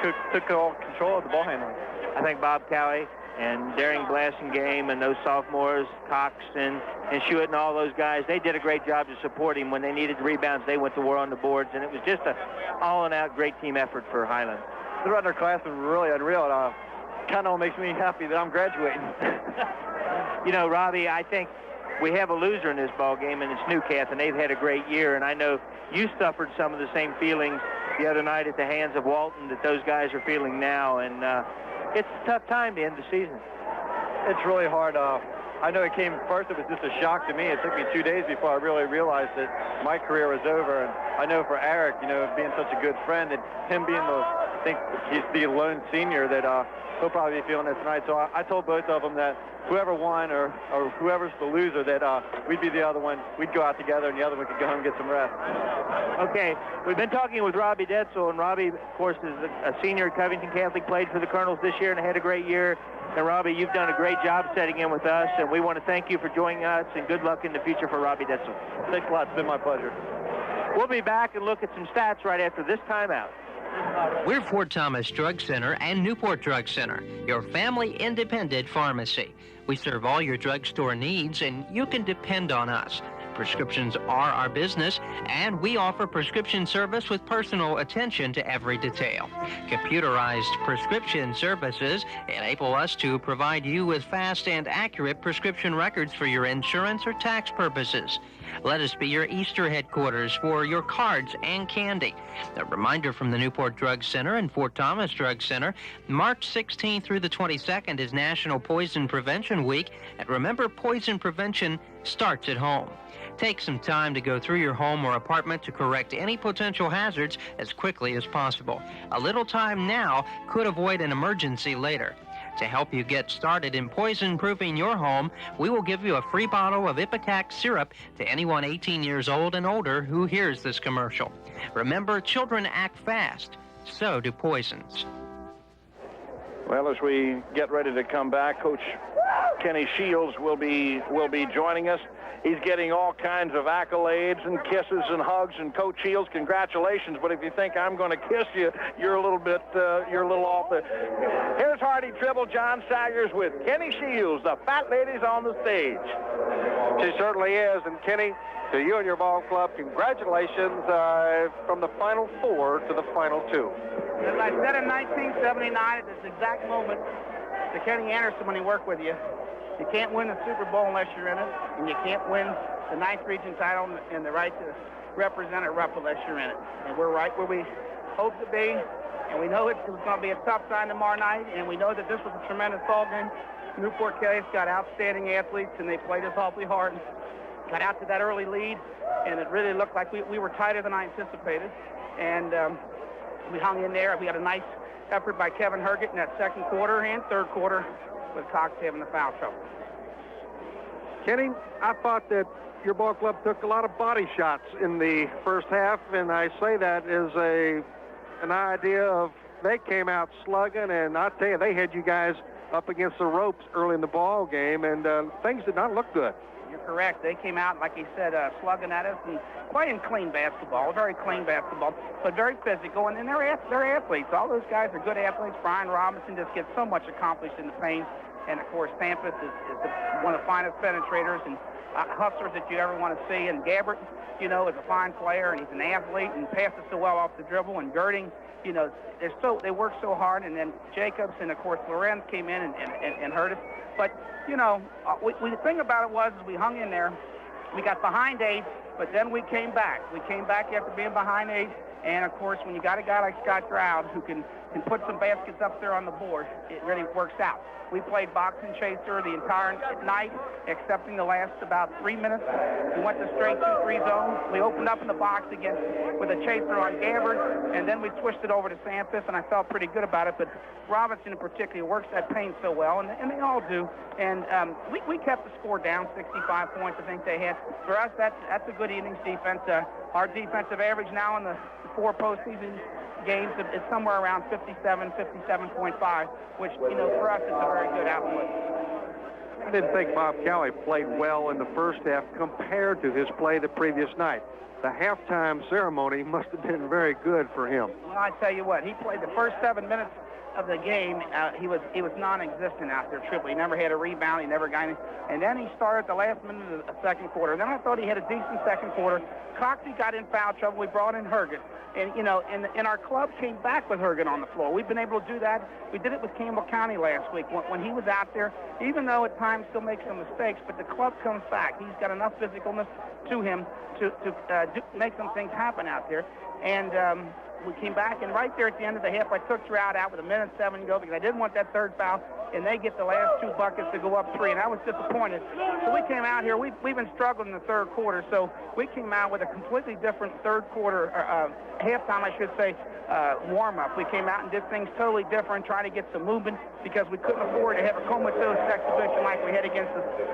just took all control of the ball handling. I think Bob Cowie and Daring Blassingame and those sophomores, Cox and Schuett and all those guys, they did a great job to support him. When they needed rebounds, they went to war on the boards, and it was just an all-in-out great team effort for Highlands. The underclassmen were really unreal. It kind of makes me happy that I'm graduating. You know, Robbie, I think we have a loser in this ball game, and it's Newcath, and they've had a great year, and I know you suffered some of the same feelings the other night at the hands of Walton that those guys are feeling now, and it's a tough time to end the season. It's really hard. I know it came first. It was just a shock to me. It took me 2 days before I really realized that my career was over. And I know for Eric, you know, being such a good friend, and him being I think he's the lone senior, that he'll probably be feeling it tonight. So I told both of them that whoever won or whoever's the loser, that we'd be the other one. We'd go out together, and the other one could go home and get some rest. Okay, we've been talking with Robbie Detzel, and Robbie, of course, is a senior at Covington Catholic, played for the Colonels this year and had a great year. And Robbie, you've done a great job setting in with us, and we want to thank you for joining us, and good luck in the future for Robbie Detzel. Thanks a lot. It's been my pleasure. We'll be back and look at some stats right after this timeout. We're Fort Thomas Drug Center and Newport Drug Center, your family independent pharmacy. We serve all your drugstore needs, and you can depend on us. Prescriptions are our business, and we offer prescription service with personal attention to every detail. Computerized prescription services enable us to provide you with fast and accurate prescription records for your insurance or tax purposes. Let us be your Easter headquarters for your cards and candy. A reminder from the Newport Drug Center and Fort Thomas Drug Center, March 16th through the 22nd is National Poison Prevention Week, and remember, poison prevention starts at home. Take some time to go through your home or apartment to correct any potential hazards as quickly as possible. A little time now could avoid an emergency later. To help you get started in poison-proofing your home, we will give you a free bottle of Ipecac syrup to anyone 18 years old and older who hears this commercial. Remember, children act fast, so do poisons. Well, as we get ready to come back, Coach Kenny Shields will be joining us. He's getting all kinds of accolades and kisses and hugs. And Coach Shields, congratulations. But if you think I'm going to kiss you, you're a little off the. Here's Hardy Tribble, John Salyers with Kenny Shields. The fat lady's on the stage. She certainly is. And Kenny, to you and your ball club, congratulations from the Final Four to the Final Two. As I said in 1979, at this exact moment, to Kenny Anderson when he worked with you, you can't win the Super Bowl unless you're in it, and you can't win the 9th region title and the right to represent a Rupp unless you're in it. And we're right where we hope to be, and we know it was going to be a tough time tomorrow night, and we know that this was a tremendous ball game. Newport Catholic got outstanding athletes, and they played us awfully hard. Got out to that early lead, and it really looked like we were tighter than I anticipated. And we hung in there. We had a nice effort by Kevin Herget in that second quarter and third quarter with Cox having the foul trouble. Kenny, I thought that your ball club took a lot of body shots in the first half, and I say that as an idea of they came out slugging, and I tell you, they had you guys up against the ropes early in the ball game, and things did not look good. You're correct. They came out, like you said, slugging at us and playing clean basketball, very clean basketball, but very physical. And they're athletes. All those guys are good athletes. Brian Robinson just gets so much accomplished in the paint. And, of course, Sampras is one of the finest penetrators and hustlers that you ever want to see. And Gabbert, is a fine player, and he's an athlete and passes so well off the dribble. And Girding, they work so hard. And then Jacobs and, of course, Lorenz came in and hurt us. But, the thing about it was we hung in there. We got behind 8, but then we came back. We came back after being behind 8. And, of course, when you got a guy like Scott Stroud who can put some baskets up there on the board, it really works out. We played box and chaser the entire night, excepting the last about 3 minutes. We went to straight 2-3 zone. We opened up in the box again with a chaser on Gabbard, and then we switched it over to Sampras, and I felt pretty good about it. But Robinson in particular works that paint so well, and they all do. And we kept the score down, 65 points I think they had. For us, that's a good innings defense. Our defensive average now in the 4 postseason games is somewhere around 57.5, which, for us, is a very good output. I didn't think Bob Cowley played well in the first half compared to his play the previous night. The halftime ceremony must have been very good for him. Well, I tell you what, he played the first 7 minutes of the game. He was non-existent out there, truthfully. He never had a rebound. He never got any. And then he started the last minute of the second quarter. And then I thought he had a decent second quarter. Coxey got in foul trouble. We brought in Herget. And, and our club came back with Herget on the floor. We've been able to do that. We did it with Campbell County last week when he was out there, even though at times still makes some mistakes, but the club comes back. He's got enough physicalness to him to make some things happen out there. And we came back, and right there at the end of the half, I took Stroud out with 1:07 to go because I didn't want that third foul, and they get the last 2 buckets to go up 3, and I was disappointed. So we came out here. We've been struggling in the third quarter, so we came out with a completely different third quarter, halftime, I should say, warm-up. We came out and did things totally different, trying to get some movement because we couldn't afford to have a comatose exhibition like we had against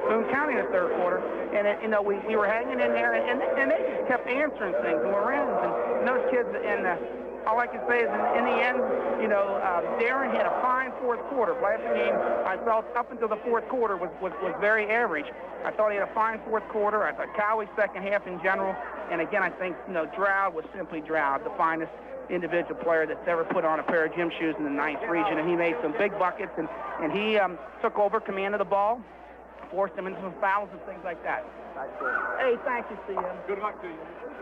Boone County in the third quarter. And, we were hanging in there, and they just kept answering things, Lorenz and those kids. And all I can say is in the end, Darren had a fine fourth quarter. Last game, I felt up until the fourth quarter was very average. I thought he had a fine fourth quarter. I thought Cowley's second half in general. And again, I think, Stroud was simply Stroud, the finest individual player that's ever put on a pair of gym shoes in the 9th region, and he made some big buckets, and he took over command of the ball, forced him into some fouls and things like that. Hey, thank you, CM. Good luck to you.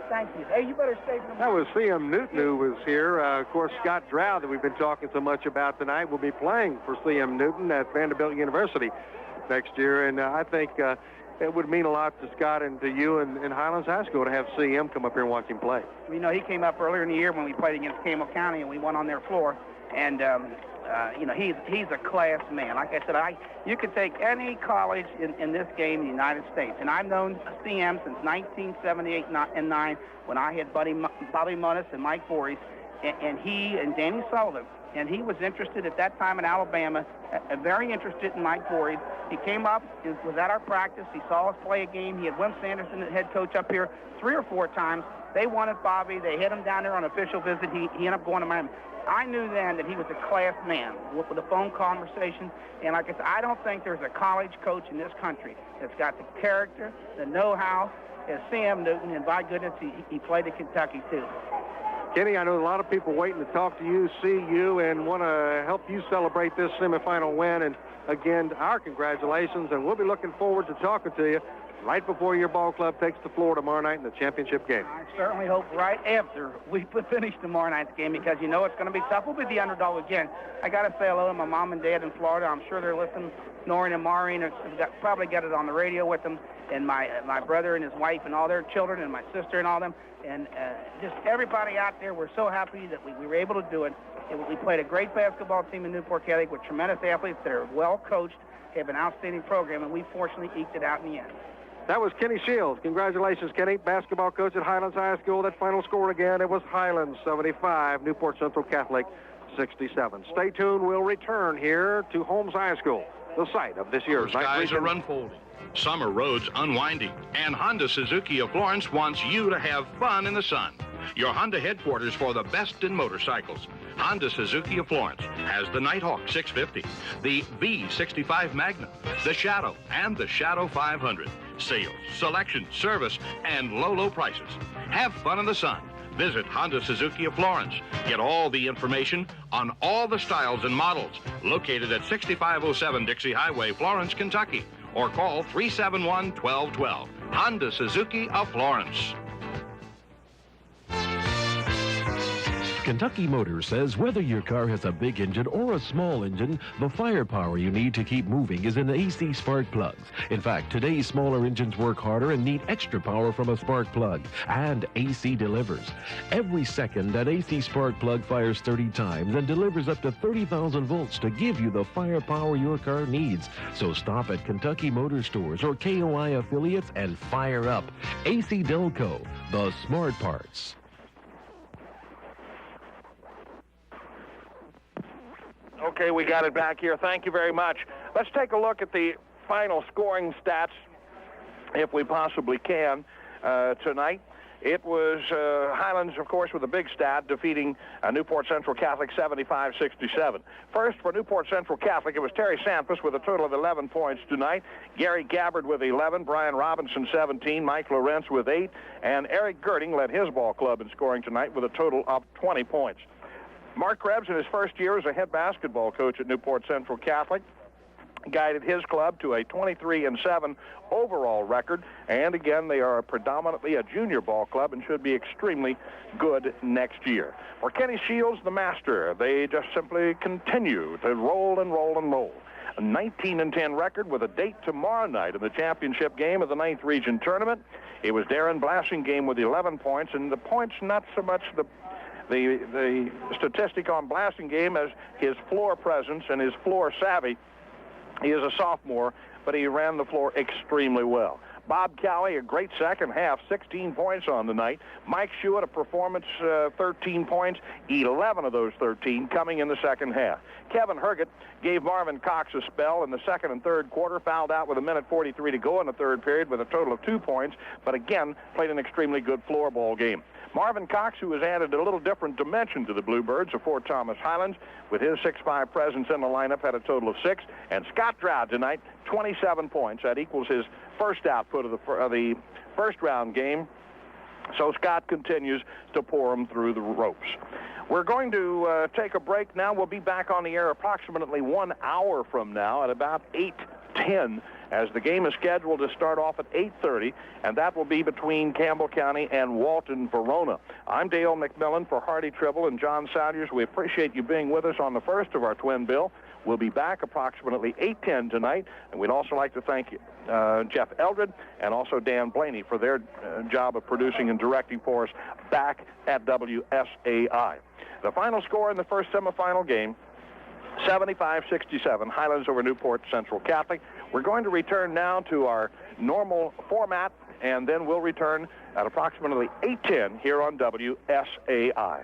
Thank you. Hey, you better stay for the That was CM Newton who was here. Of course, Scott Stroud, that we've been talking so much about tonight, will be playing for CM Newton at Vanderbilt University next year, and I think it would mean a lot to Scott and to you and Highlands High School to have CM come up here and watch him play. He came up earlier in the year when we played against Campbell County, and we went on their floor. And, he's a class man. Like I said, you could take any college in this game in the United States. And I've known CM since 1978 and 9 when I had Bobby Munnis and Mike Voorhees, and he and Danny Sullivan. And he was interested at that time in Alabama, very interested in Mike Voorhees. He came up, was at our practice. He saw us play a game. He had Wim Sanderson, the head coach, up here 3 or 4 times. They wanted Bobby. They had him down there on an official visit. He ended up going to Miami. I knew then that he was a class man with a phone conversation. And like I said, I don't think there's a college coach in this country that's got the character, the know-how as Sam Newton. And by goodness, he played at Kentucky, too. Kenny, I know a lot of people waiting to talk to you, see you, and want to help you celebrate this semifinal win. And again, our congratulations, and we'll be looking forward to talking to you right before your ball club takes the floor tomorrow night in the championship game. I certainly hope right after we finish tomorrow night's game, because it's going to be tough. We'll be the underdog again. I got to say hello to my mom and dad in Florida. I'm sure they're listening. Noreen and Maureen probably got it on the radio with them, and my brother and his wife and all their children and my sister and all them. And just everybody out there, we're so happy that we were able to do it. We played a great basketball team in Newport Catholic with tremendous athletes that are well coached, have an outstanding program, and we fortunately eked it out in the end. That was Kenny Shields. Congratulations, Kenny, basketball coach at Highlands High School. That final score again, it was Highlands 75, Newport Central Catholic 67. Stay tuned. We'll return here to Holmes High School, the site of this year's Those guys region. are unfolding. Summer roads unwinding, and Honda Suzuki of Florence wants you to have fun in the sun. Your Honda headquarters for the best in motorcycles. Honda Suzuki of Florence has the Nighthawk 650, the V65 Magnum, the Shadow, and the Shadow 500. Sales, selection, service, and low prices. Have fun in the sun. Visit Honda Suzuki of Florence. Get all the information on all the styles and models. Located at 6507 Dixie Highway, Florence, Kentucky. Or call 371-1212. Honda Suzuki of Florence. Kentucky Motors says whether your car has a big engine or a small engine, the firepower you need to keep moving is in the AC spark plugs. In fact, today's smaller engines work harder and need extra power from a spark plug, and AC delivers. Every second, an AC spark plug fires 30 times and delivers up to 30,000 volts to give you the firepower your car needs. So stop at Kentucky Motor Stores or KOI affiliates and fire up. AC Delco, the smart parts. Okay, we got it back here. Thank you very much. Let's take a look at the final scoring stats, if we possibly can, tonight. It was Highlands, of course, with a big stat, defeating Newport Central Catholic 75-67. First, for Newport Central Catholic, it was Terry Sampras with a total of 11 points tonight. Gary Gabbard with 11, Brian Robinson 17, Mike Lorenz with 8, and Eric Girding led his ball club in scoring tonight with a total of 20 points. Mark Krebs, in his first year as a head basketball coach at Newport Central Catholic, guided his club to a 23-7 overall record. And again, they are predominantly a junior ball club and should be extremely good next year. For Kenny Shields, the master, they just simply continue to roll and roll and roll. A 19-10 record with a date tomorrow night in the championship game of the 9th Region Tournament. It was Darren Blasingame with 11 points, and the points not so much the statistic on Blasingame as his floor presence and his floor savvy. He is a sophomore, but he ran the floor extremely well. Bob Cowie, a great second half, 16 points on the night. Mike Schuett, a performance, 13 points, 11 of those 13 coming in the second half. Kevin Herget gave Marvin Cox a spell in the second and third quarter, fouled out with 1:43 to go in the third period with a total of 2 points, but again, played an extremely good floor ball game. Marvin Cox, who has added a little different dimension to the Bluebirds of Fort Thomas Highlands, with his 6'5" presence in the lineup, had a total of 6. And Scott Dowd tonight, 27 points. That equals his first output of the first-round game. So Scott continues to pour them through the ropes. We're going to take a break now. We'll be back on the air approximately 1 hour from now at about 8:10, as the game is scheduled to start off at 8:30, and that will be between Campbell County and Walton Verona. I'm Dale McMillan for Hardy Tribble and John Salyers. We appreciate you being with us on the first of our twin bill. We'll be back approximately 8:10 tonight, and we'd also like to thank Jeff Eldred and also Dan Blaney for their job of producing and directing for us back at WSAI. The final score in the first semifinal game, 75-67, Highlands over Newport Central Catholic. We're going to return now to our normal format, and then we'll return at approximately 8:10 here on WSAI.